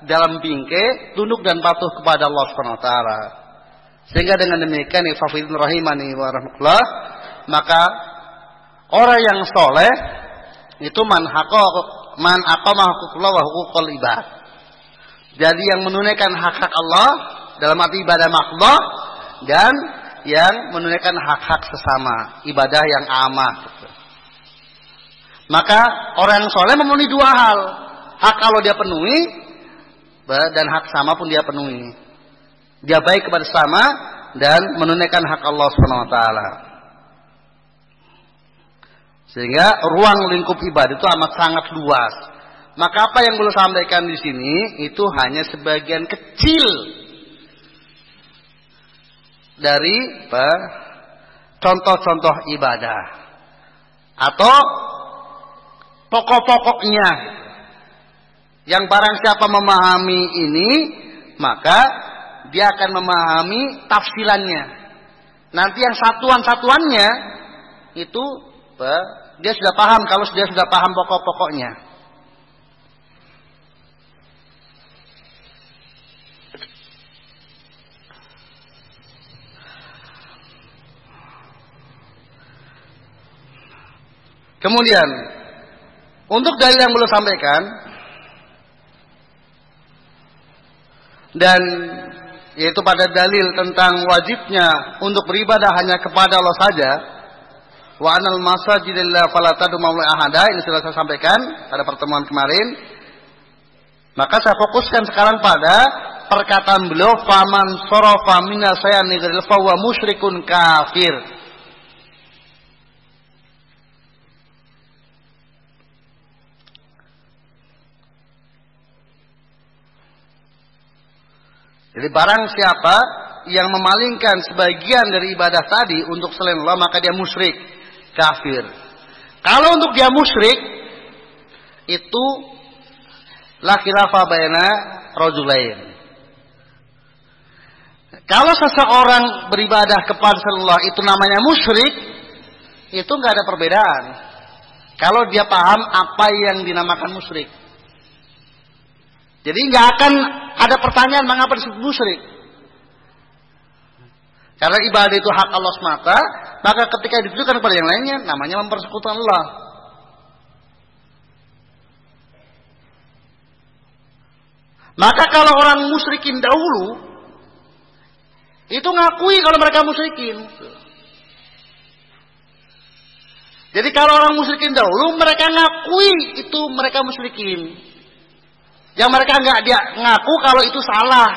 dalam bingkai tunduk dan patuh kepada Allah Subhanahu wa taala. Sehingga dengan demikian ikhwafidin rahimani wa rahmatullah, maka orang yang soleh itu man aqama huququllah wa huququl ibad. Jadi yang menunaikan hak-hak Allah dalam arti ibadah makhluk dan yang menunaikan hak-hak sesama, ibadah yang amah. Maka orang yang soleh memenuhi dua hal. Hak Allah dia penuhi dan hak sama pun dia penuhi. Dia baik kepada sesama dan menunaikan hak Allah Subhanahu wa taala. Sehingga ruang lingkup ibadah itu amat sangat luas. Maka apa yang beliau sampaikan di sini itu hanya sebagian kecil dari contoh-contoh ibadah atau pokok-pokoknya. Yang barang siapa memahami ini, maka dia akan memahami tafsilannya. Nanti yang satuan-satuannya itu dia sudah paham kalau dia sudah paham pokok-pokoknya. Kemudian untuk dalil yang belum sampaikan dan yaitu pada dalil tentang wajibnya untuk beribadah hanya kepada Allah saja, wa anal masajidillah fala tad'u ma'allahi ahada, ini sudah saya sampaikan pada pertemuan kemarin. Maka saya fokuskan sekarang pada perkataan beliau, faman sarafa minna sayani ghairil fa huwa musyrikun kafir. Jadi barang siapa yang memalingkan sebagian dari ibadah tadi untuk selain Allah, maka dia musyrik, kafir. Kalau untuk dia musyrik, itu la khilafa baina rajulain. Kalau seseorang beribadah kepada Allah itu namanya musyrik, itu nggak ada perbedaan. Kalau dia paham apa yang dinamakan musyrik. Jadi nggak akan ada pertanyaan mengapa disebut musyrik. Karena ibadah itu hak Allah semata, maka ketika ditujukan kepada yang lainnya, namanya mempersekutukan Allah. Maka kalau orang musyrikin dahulu, itu ngakui kalau mereka musyrikin. Jadi kalau orang musyrikin dahulu, mereka ngakui itu mereka musyrikin. Yang mereka nggak dia ngaku kalau itu salah.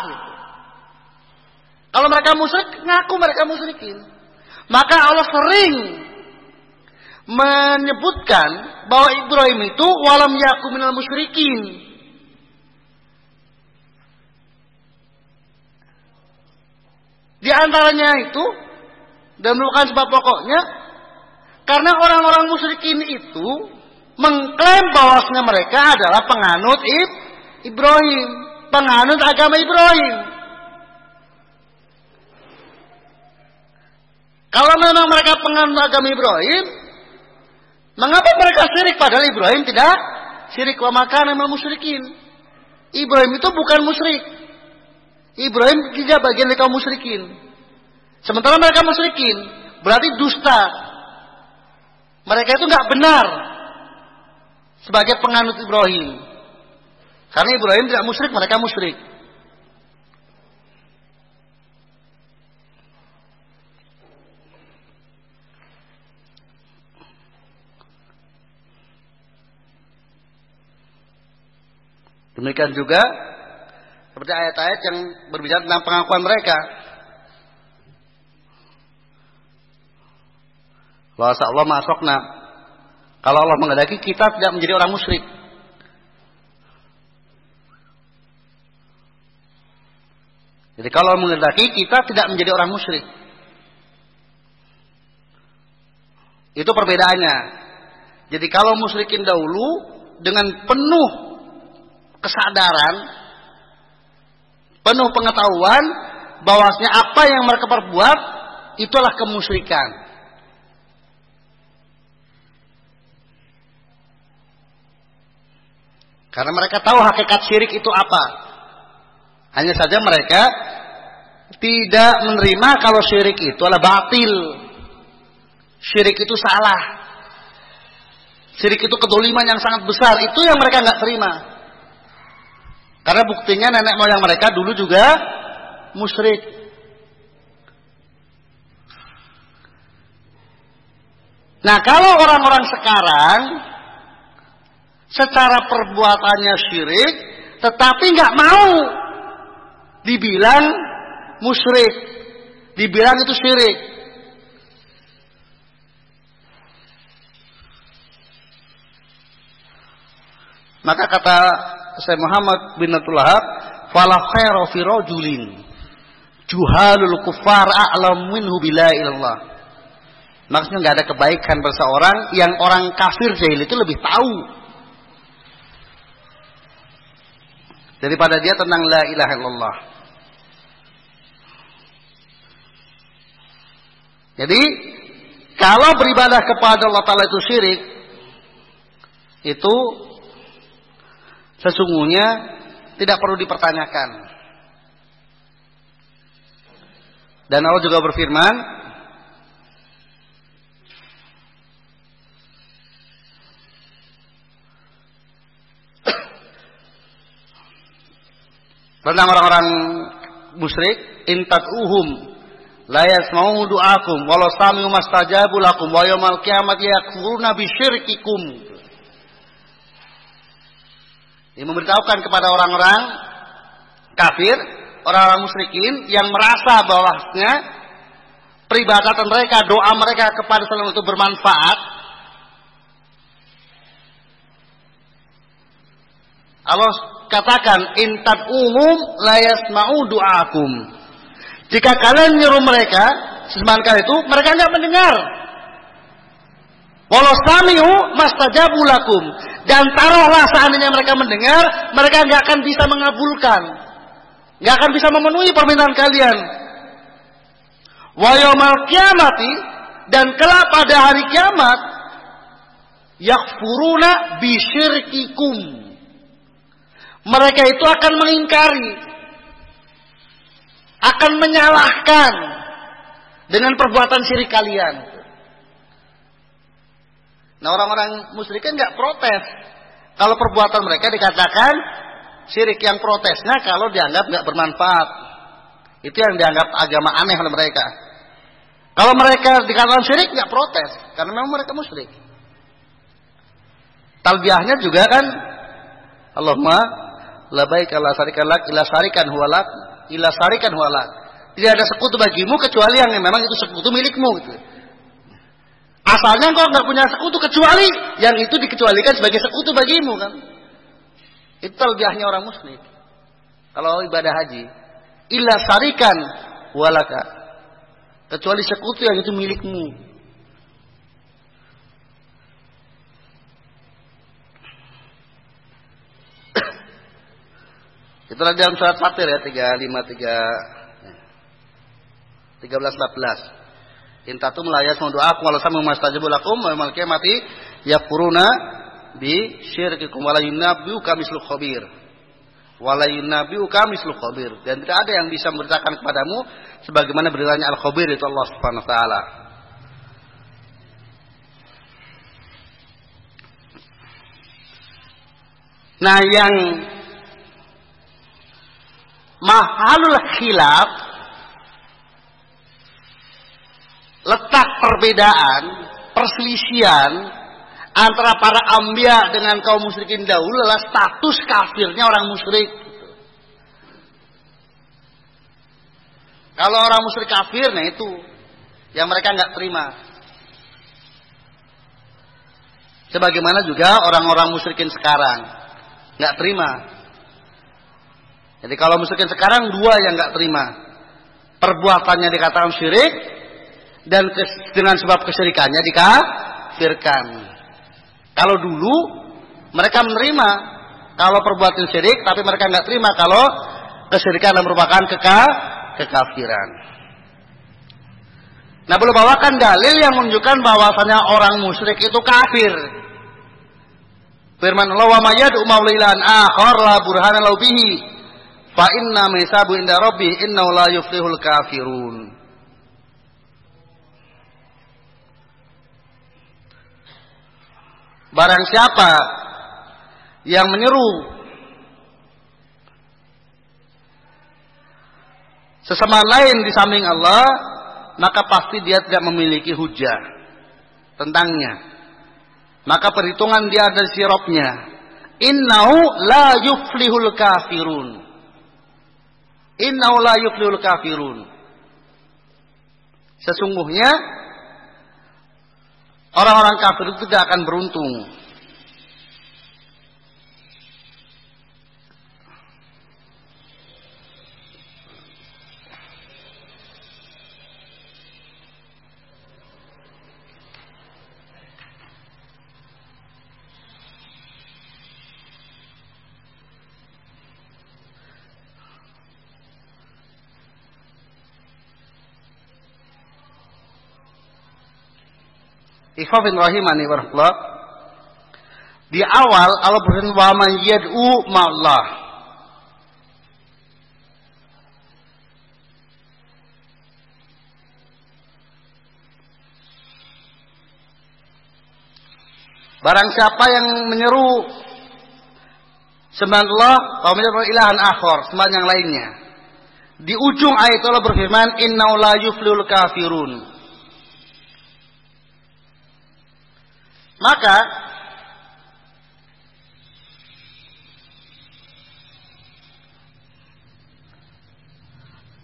Kalau mereka musyrik, ngaku mereka musyrikin. Maka Allah sering menyebutkan bahwa Ibrahim itu walam yakum minal musyrikin. Di antaranya itu, dan bukan sebab pokoknya, karena orang-orang musyrikin itu mengklaim bahwasanya mereka adalah penganut Ibrahim, penganut agama Ibrahim. Kalau memang mereka penganut agama Ibrahim, mengapa mereka syirik padahal Ibrahim tidak syirik? Wa makana minal musyrikin. Ibrahim itu bukan musyrik. Ibrahim tidak bagian dari kaum musyrikin. Sementara mereka musyrikin, berarti dusta. Mereka itu nggak benar sebagai penganut Ibrahim. Karena Ibrahim tidak musyrik, mereka musyrik. Demikian juga seperti ayat-ayat yang berbicara tentang pengakuan mereka. Bahwa Allah masukna. Kalau Allah menghendaki kita tidak menjadi orang musyrik. Jadi kalau menghendaki kita tidak menjadi orang musyrik. Itu perbedaannya. Jadi kalau musyrikin dahulu dengan penuh kesadaran, penuh pengetahuan bahwasanya apa yang mereka perbuat itulah kemusyrikan. Karena mereka tahu hakikat syirik itu apa. Hanya saja mereka tidak menerima kalau syirik itu adalah batil. Syirik itu salah. Syirik itu kedoliman yang sangat besar. Itu yang mereka nggak terima. Karena buktinya nenek moyang mereka dulu juga musyrik. Nah, kalau orang-orang sekarang secara perbuatannya syirik, tetapi nggak mau dibilang musyrik, dibilang itu syirik. Maka kata Syekh Muhammad bin Abdul Wahab, fala khairu fi rajulin juhalul kuffar a'lam minhu bila ilallah. Maksudnya nggak ada kebaikan pada seorang yang orang kafir jahil itu lebih tahu daripada dia tentang la ilaha illallah. Jadi kalau beribadah kepada Allah Ta'ala itu syirik, itu sesungguhnya tidak perlu dipertanyakan. Dan Allah juga berfirman, tentang orang-orang musyrik, in tad'uhum la yasma'u du'akum walau sami'u mastajabu lakum wa yaumal qiyamati yakfuruna bisyirkikum. Ini memberitahukan kepada orang-orang kafir, orang-orang musyrikin yang merasa bahwasanya peribadatan mereka, doa mereka kepada selain itu bermanfaat. Allah katakan in tad'uhum la yasma'u du'akum. Jika kalian nyuruh mereka sesembahan kalian itu, mereka enggak mendengar. Walau sami'u mastajabu lakum, dan taruhlah seandainya mereka mendengar, mereka enggak akan bisa mengabulkan, enggak akan bisa memenuhi permintaan kalian. Wa yaumal qiyamati, dan kelak pada hari kiamat, yakfuruna bisyirkikum. Mereka itu akan mengingkari, akan menyalahkan dengan perbuatan syirik kalian. Nah, orang-orang musyrikin nggak protes kalau perbuatan mereka dikatakan syirik. Yang protesnya kalau dianggap nggak bermanfaat. Itu yang dianggap agama aneh oleh mereka. Kalau mereka dikatakan syirik nggak protes karena memang mereka musyrik. Talbiyahnya juga kan, Allahumma labaik la syarika lak illa syarikan huwalak illa syarikan huwalak. Tidak ada sekutu bagimu kecuali yang memang itu sekutu milikmu gitu. Asalnya engkau enggak punya sekutu kecuali yang itu dikecualikan sebagai sekutu bagimu kan. Itu talbiyahnya orang musyrik. Kalau ibadah haji, illa syarikan huwalaka. Kecuali sekutu yang itu milikmu. Itulah dalam surat Fatir ya 13-14. Intatum layas mendoakum walau sama mastajabu lakum wa yaumil qiyamati yakfuruna bi syirkikum wa la yunabbiuka mislu khabir. Wa la yunabbiuka mislu khabir. Dan tidak ada yang bisa memberitakan kepadamu sebagaimana beritanya Al-Khabir, itu Allah Subhanahu wa taala. Nah, yang mahalul khilaf, letak perbedaan, perselisihan antara para anbiya dengan kaum musyrikin dahulu adalah status kafirnya orang musyrik. Kalau orang musyrik kafir, nah itu yang mereka nggak terima. Sebagaimana juga orang-orang musyrikin sekarang nggak terima. Jadi kalau musyrikin sekarang dua yang nggak terima, perbuatannya dikatakan syirik dan dengan sebab kesyirikannya dikafirkan. Kalau dulu mereka menerima kalau perbuatan syirik, tapi mereka nggak terima kalau kesyirikan merupakan kekafiran. Nah, belum bawakan dalil yang menunjukkan bahwasanya orang musyrik itu kafir. Firman Allah, wa may yad'u maulilan akhar la burhana lahu bihi fa inna misabu inda rabbih innahu la yuflihul kafirun. Barang siapa yang menyeru sesembahan lain di samping Allah, maka pasti dia tidak memiliki hujah tentangnya. Maka perhitungan dia ada di Rabb-nya. Innahu la yuflihul kafirun. Innahu la yuflihul kafirun. Sesungguhnya orang-orang kafir itu tidak akan beruntung. Ikhwafin rahimani warahmatullah. Di awal Allah berfirman wa man yad'u ma'allah. Barang siapa yang menyeru sembahan Allah, kaum ilahan akhar, sembahan yang lainnya. Di ujung ayat Allah berfirman, "Innahu la yuflihul kafirun." Maka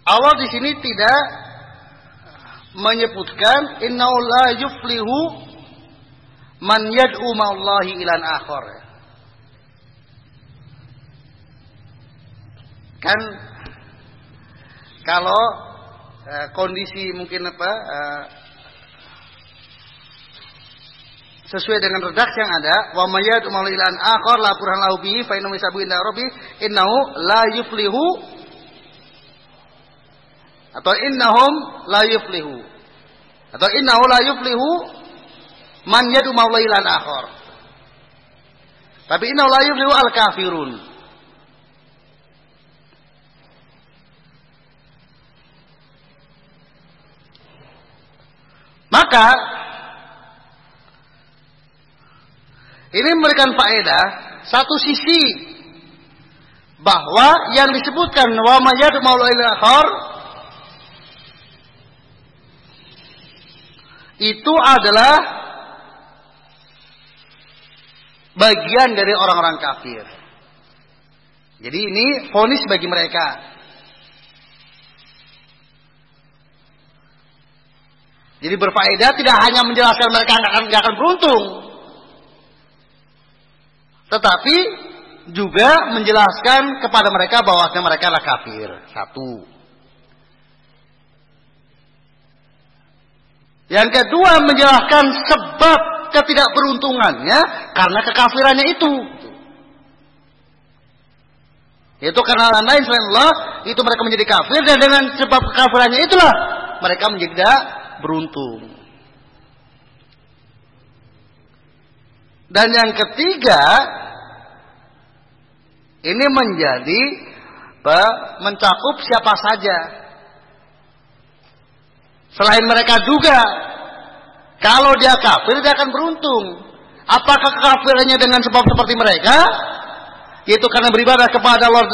Allah di sini tidak menyebutkan innahu la yuflihu man yad'u ma'allahi ilan akhar. Kan kalau kondisi mungkin sesuai dengan redaksi yang ada, wa may yad'u ma'allahi ilan akhar la burhan lahu bihi fa innahu yasabu inda rabbi innahu la yuflihu, atau innahum la yuflihu, atau innahu la yuflihu man yad'u ma'allahi ilan akhar. Tapi innahu la yuflihu al-kafirun. Maka ini memberikan faedah satu sisi bahwa yang disebutkan wa may yad'u ma'allahi ilan akhar itu adalah bagian dari orang-orang kafir. Jadi ini vonis bagi mereka. Jadi berfaedah tidak hanya menjelaskan mereka nggak akan beruntung, tetapi juga menjelaskan kepada mereka bahwasanya mereka adalah kafir. Satu. Yang kedua, menjelaskan sebab ketidakberuntungannya karena kekafirannya itu. Yaitu karena lain selain Allah, itu mereka menjadi kafir, dan dengan sebab kekafirannya itulah mereka menjadi tidak beruntung. Dan yang ketiga, ini menjadi mencakup siapa saja. Selain mereka juga, kalau dia kafir dia akan beruntung. Apakah kekafirannya dengan sebab seperti mereka, yaitu karena beribadah kepada Allah,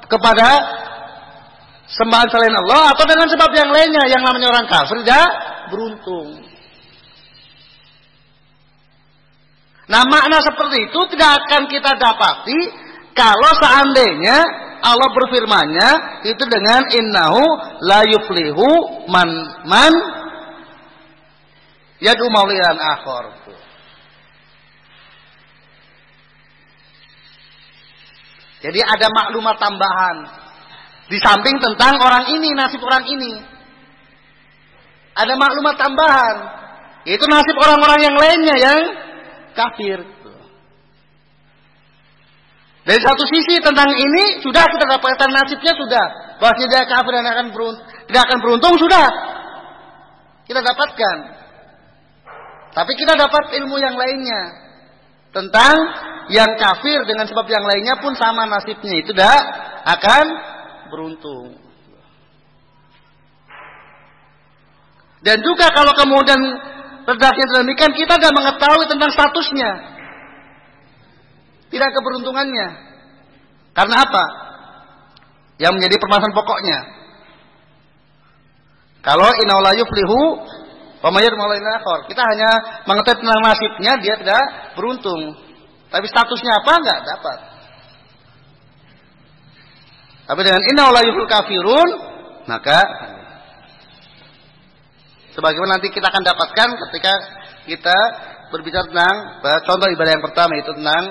kepada sembahan selain Allah, atau dengan sebab yang lainnya yang namanya orang kafir dia beruntung. Nah, makna seperti itu tidak akan kita dapati kalau seandainya Allah berfirmannya itu dengan innahu la yuflihu man yad'u maulidan akhar. Jadi ada maklumat tambahan di samping tentang orang ini, nasib orang ini. Ada maklumat tambahan, yaitu nasib orang-orang yang lainnya yang kafir. Dari satu sisi tentang ini sudah kita dapatkan nasibnya, sudah bahwasanya dia kafir dan tidak akan beruntung, sudah kita dapatkan. Tapi kita dapat ilmu yang lainnya tentang yang kafir dengan sebab yang lainnya pun sama nasibnya, itu tidak akan beruntung. Dan juga kalau kemudian redaksinya demikian, kita tidak mengetahui tentang statusnya, tidak keberuntungannya. Karena apa? Yang menjadi permasalahan pokoknya. Kalau innahu la yuflihu wa may yad'u ma'allahi ilan akhar, kita hanya mengetahui tentang nasibnya, dia tidak beruntung. Tapi statusnya apa? Enggak dapat. Tapi dengan innahu la yuflihul kafirun, maka sebagaimana nanti kita akan dapatkan ketika kita berbicara tentang contoh ibadah yang pertama, itu tentang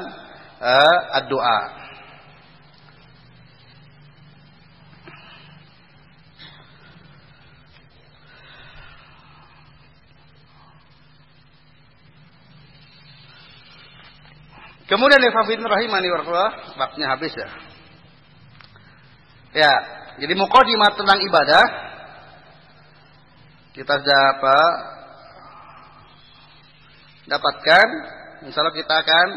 ad-doa. Kemudian ikhwafidin rahimani wa rahmatullah, waktunya habis ya. Ya, jadi muqaddimah tentang ibadah kita sudah dapatkan. Insyaallah kita akan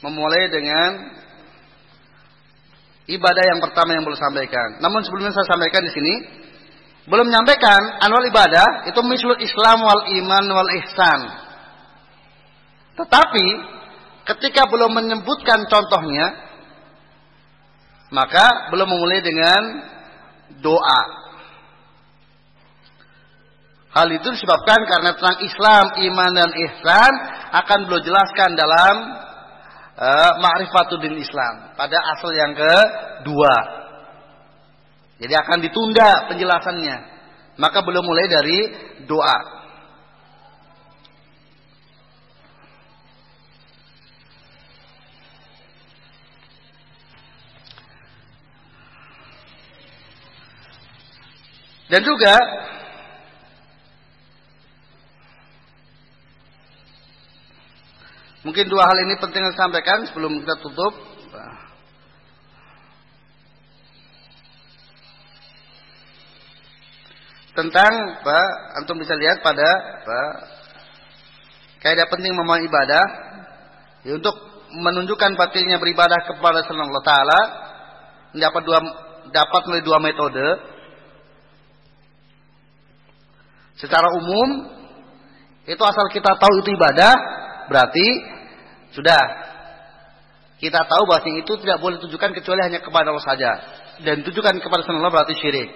memulai dengan ibadah yang pertama yang belum sampaikan. Namun sebelumnya saya sampaikan di sini, belum menyampaikan anwar ibadah itu mislul Islam wal iman wal ihsan. Tetapi ketika belum menyebutkan contohnya, maka belum memulai dengan doa. Hal itu disebabkan karena tentang Islam, iman dan ihsan akan beliau jelaskan dalam Ma'rifatuddin Islam pada asal yang kedua. Jadi akan ditunda penjelasannya. Maka belum mulai dari doa. Dan juga mungkin dua hal ini penting saya sampaikan sebelum kita tutup. Tentang antum bisa lihat pada kaidah penting memahami ibadah ya, untuk menunjukkan batilnya beribadah kepada selain Allah Ta'ala dapat melalui dua metode. Secara umum itu asal kita tahu itu ibadah, berarti sudah kita tahu bahwa itu tidak boleh ditujukan kecuali hanya kepada Allah saja, dan ditujukan kepada selain Allah berarti syirik.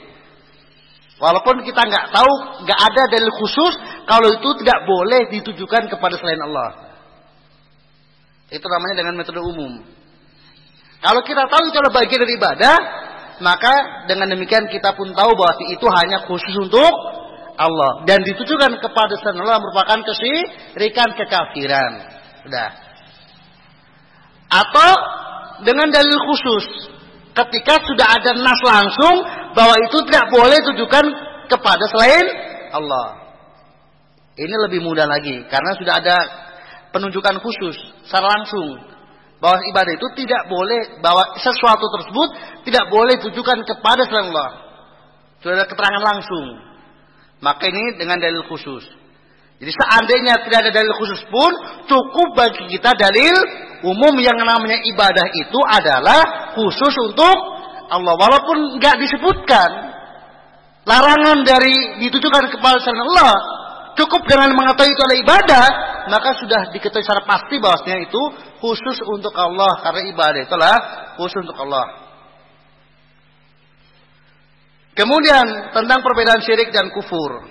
Walaupun kita nggak tahu, nggak ada dalil khusus kalau itu tidak boleh ditujukan kepada selain Allah. Itu namanya dengan metode umum. Kalau kita tahu itu adalah bagian dari ibadah, maka dengan demikian kita pun tahu bahwa itu hanya khusus untuk Allah dan ditujukan kepada selain Allah merupakan kesyirikan, kekafiran. Sudah. Atau dengan dalil khusus, ketika sudah ada nas langsung bahwa itu tidak boleh ditujukan kepada selain Allah. Ini lebih mudah lagi karena sudah ada penunjukan khusus secara langsung bahwa ibadah itu tidak boleh, bahwa sesuatu tersebut tidak boleh ditujukan kepada selain Allah. Sudah ada keterangan langsung. Maka ini dengan dalil khusus. Jadi seandainya tidak ada dalil khusus pun cukup bagi kita dalil umum yang namanya ibadah itu adalah khusus untuk Allah. Walaupun nggak disebutkan larangan dari ditujukan kepada selain Allah, cukup dengan mengetahui itu adalah ibadah, maka sudah diketahui secara pasti bahwasanya itu khusus untuk Allah, karena ibadah itulah khusus untuk Allah. Kemudian tentang perbedaan syirik dan kufur.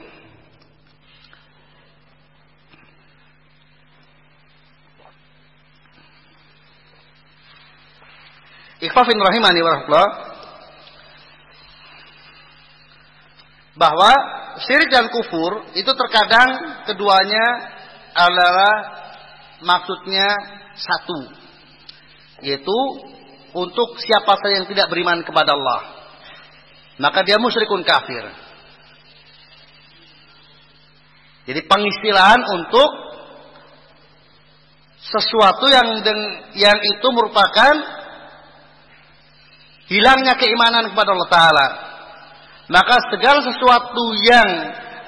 Ikhwafin rahimani wa rahmatullah, bahwa syirik dan kufur itu terkadang keduanya adalah maksudnya satu, yaitu untuk siapa saja yang tidak beriman kepada Allah, maka dia musyrikun kafir. Jadi pengistilahan untuk sesuatu yang itu merupakan hilangnya keimanan kepada Allah Ta'ala. Maka segala sesuatu yang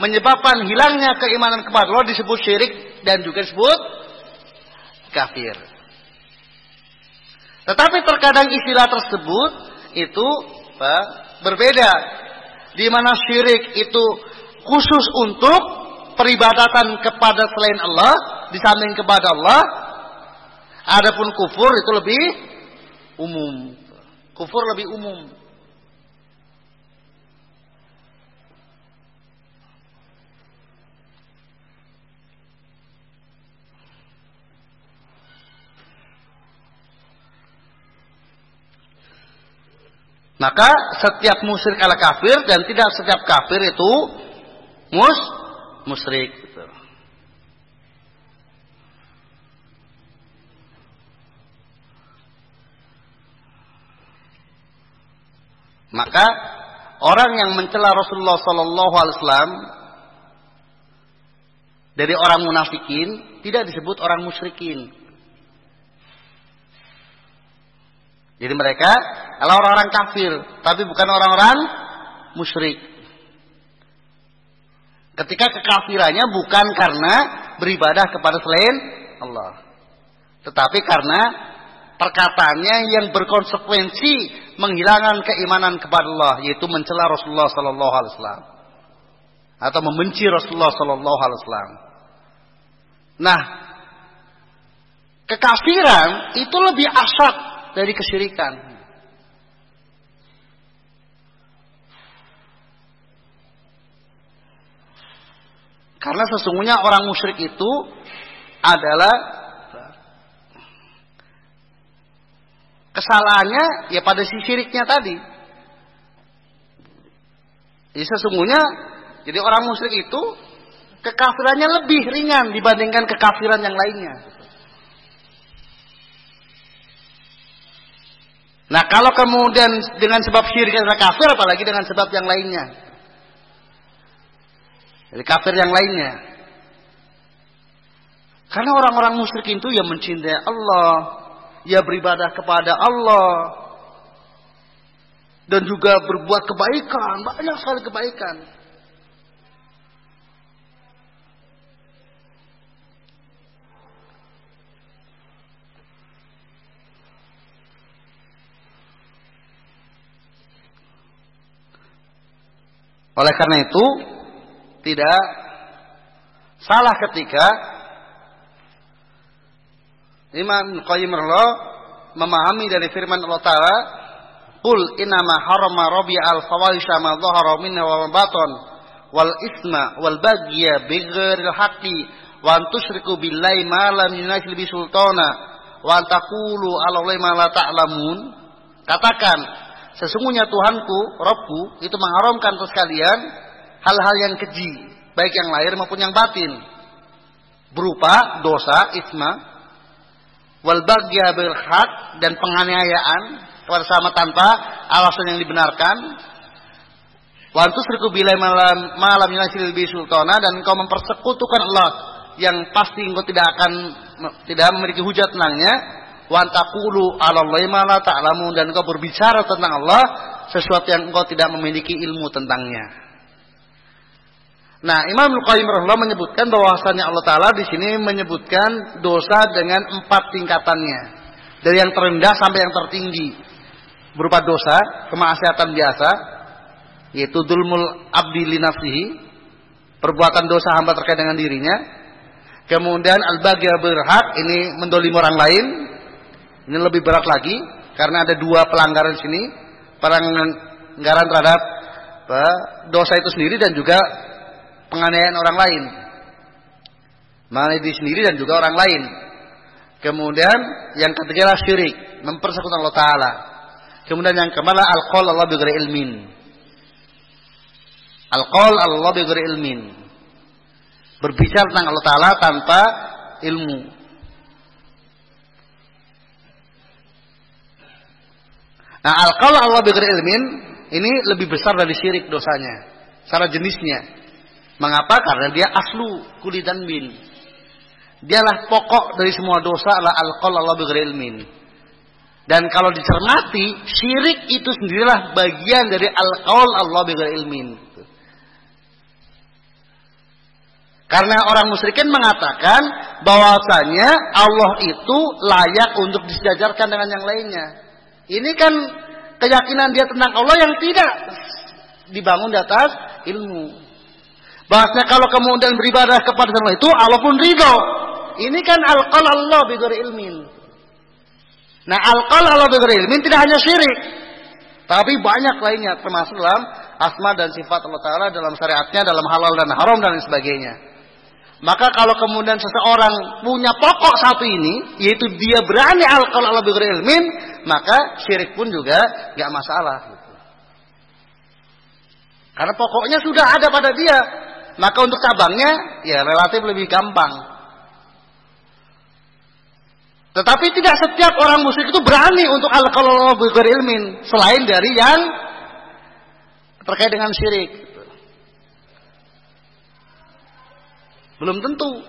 menyebabkan hilangnya keimanan kepada Allah disebut syirik dan juga disebut kafir. Tetapi terkadang istilah tersebut itu berbeda, di mana syirik itu khusus untuk peribadatan kepada selain Allah, di samping kepada Allah. Adapun kufur itu lebih umum. Kufur lebih umum. Maka setiap musyrik adalah kafir dan tidak setiap kafir itu musyrik. Maka orang yang mencela Rasulullah Sallallahu Alaihi Wasallam dari orang munafikin tidak disebut orang musyrikin. Jadi mereka adalah orang-orang kafir, tapi bukan orang-orang musyrik. Ketika kekafirannya bukan karena beribadah kepada selain Allah, tetapi karena perkataannya yang berkonsekuensi menghilangkan keimanan kepada Allah, yaitu mencela Rasulullah Sallallahu Alaihi Wasallam atau membenci Rasulullah Sallallahu Alaihi Wasallam. Nah, kekafiran itu lebih asyad dari kesyirikan. Karena sesungguhnya orang musyrik itu adalah kesalahannya ya pada si syiriknya tadi. Jadi sesungguhnya jadi orang musyrik itu kekafirannya lebih ringan dibandingkan kekafiran yang lainnya. Nah, kalau kemudian dengan sebab syiriknya kafir, apalagi dengan sebab yang lainnya. Jadi kafir yang lainnya. Karena orang-orang musyrik itu yang mencintai Allah, ya beribadah kepada Allah, dan juga berbuat kebaikan, banyak sekali kebaikan. Oleh karena itu, tidak salah ketika Imam Qayyim rahimahullah memahami dari firman Allah Ta'ala, "Qul innama harrama rabbi al-fawahisha ma dhahara minha wa ma batan wal isma wal bagya bighairil haqqi wa an tusyriku billahi ma lam yunzil bi sultana wa an taqulu 'ala Allahi ma la ta'lamun." Katakan, sesungguhnya Tuhanku, Rabbku itu mengharamkan atas kalian hal-hal yang keji, baik yang lahir maupun yang batin, berupa dosa, isma, wal bagya bil haq, dan penganiayaan kepada sama tanpa alasan yang dibenarkan, wa antusriku billahi ma lam yunzil bi sultana, dan engkau mempersekutukan Allah yang pasti engkau tidak memiliki hujat tentangnya, wa antaqulu 'ala Allahi ma la ta'lamun, dan engkau berbicara tentang Allah sesuatu yang engkau tidak memiliki ilmu tentangnya. Nah, Imam Al-Qayyim rahimahullah menyebutkan bahwasanya Allah Ta'ala di sini menyebutkan dosa dengan 4 tingkatannya. Dari yang terendah sampai yang tertinggi. Berupa dosa, kemaksiatan biasa, yaitu dzulmul abdi li nafsihi, perbuatan dosa hamba terkait dengan dirinya. Kemudian al-bagya bil haq, ini mendolimi orang lain. Ini lebih berat lagi karena ada 2 pelanggaran di sini, pelanggaran terhadap dosa itu sendiri dan juga penganiayaan orang lain, mengenai diri sendiri dan juga orang lain. Kemudian yang ketiga adalah syirik, mempersekutukan Allah Ta'ala. Kemudian yang keempat adalah al-qaul Allah bi ghairi ilmin. Al-qaul Allah bi ghairi ilmin, berbicara tentang Allah Ta'ala tanpa ilmu. Nah, al-qaul Allah bi ghairi ilmin ini lebih besar dari syirik dosanya secara jenisnya. Mengapa? Karena dia aslu kuli dan bin. Dialah pokok dari semua dosa adalah al-qaul Allah bi ghairi ilmin. Dan kalau dicermati, syirik itu sendirilah bagian dari al-qaul Allah bi ghairi ilmin. Karena orang musyrikin mengatakan bahwasanya Allah itu layak untuk disejajarkan dengan yang lainnya. Ini kan keyakinan dia tentang Allah yang tidak dibangun di atas ilmu. Bahasanya kalau kemudian beribadah kepada Allah itu Allah pun ridho. Ini kan al-qaul Allah bi ghairi ilmin. Nah, al-qaul Allah bi ghairi ilmin tidak hanya syirik, tapi banyak lainnya, termasuk dalam asma dan sifat Allah Ta'ala, dalam syariatnya, dalam halal dan haram dan lain sebagainya. Maka kalau kemudian seseorang punya pokok satu ini, yaitu dia berani al-qaul Allah bi ghairi ilmin, maka syirik pun juga gak masalah. Karena pokoknya sudah ada pada dia. Maka untuk cabangnya ya relatif lebih gampang. Tetapi tidak setiap orang musyrik itu berani untuk al-qaul Allah bi ghairi ilmin, selain dari yang terkait dengan syirik. Belum tentu.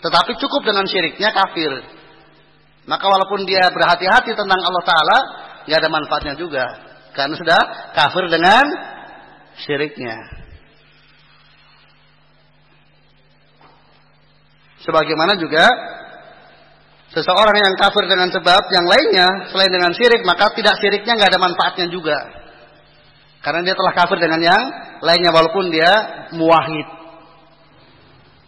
Tetapi cukup dengan syiriknya kafir. Maka walaupun dia berhati-hati tentang Allah Ta'ala, tidak ada manfaatnya juga. Karena sudah kafir dengan syiriknya. Sebagaimana juga seseorang yang kafir dengan sebab yang lainnya selain dengan syirik, maka tidak syiriknya nggak ada manfaatnya juga. Karena dia telah kafir dengan yang lainnya walaupun dia muwahhid.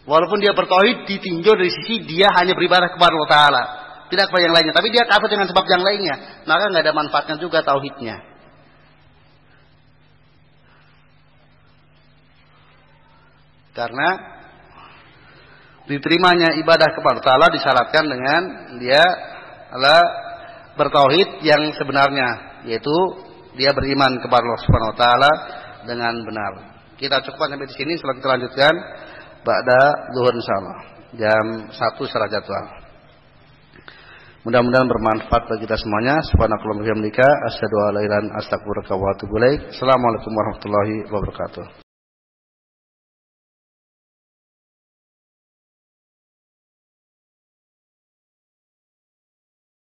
Walaupun dia bertauhid ditinjau dari sisi dia hanya beribadah kepada Allah Ta'ala, tidak kepada yang lainnya. Tapi dia kafir dengan sebab yang lainnya, maka nggak ada manfaatnya juga tauhidnya. Karena diterimanya ibadah kepada Allah disyaratkan dengan dia adalah bertauhid yang sebenarnya, yaitu dia beriman kepada Allah Subhanahu wa taala dengan benar. Kita cukupkan sampai di sini, setelah kita lanjutkan ba'da zuhur insyaallah jam 1 secara jadwal. Mudah-mudahan bermanfaat bagi kita semuanya. Subhanakallahumma wa bihamdika asyhadu an la ilaha illa anta astaghfiruka wa atubu ilaik. Assalamualaikum warahmatullahi wabarakatuh.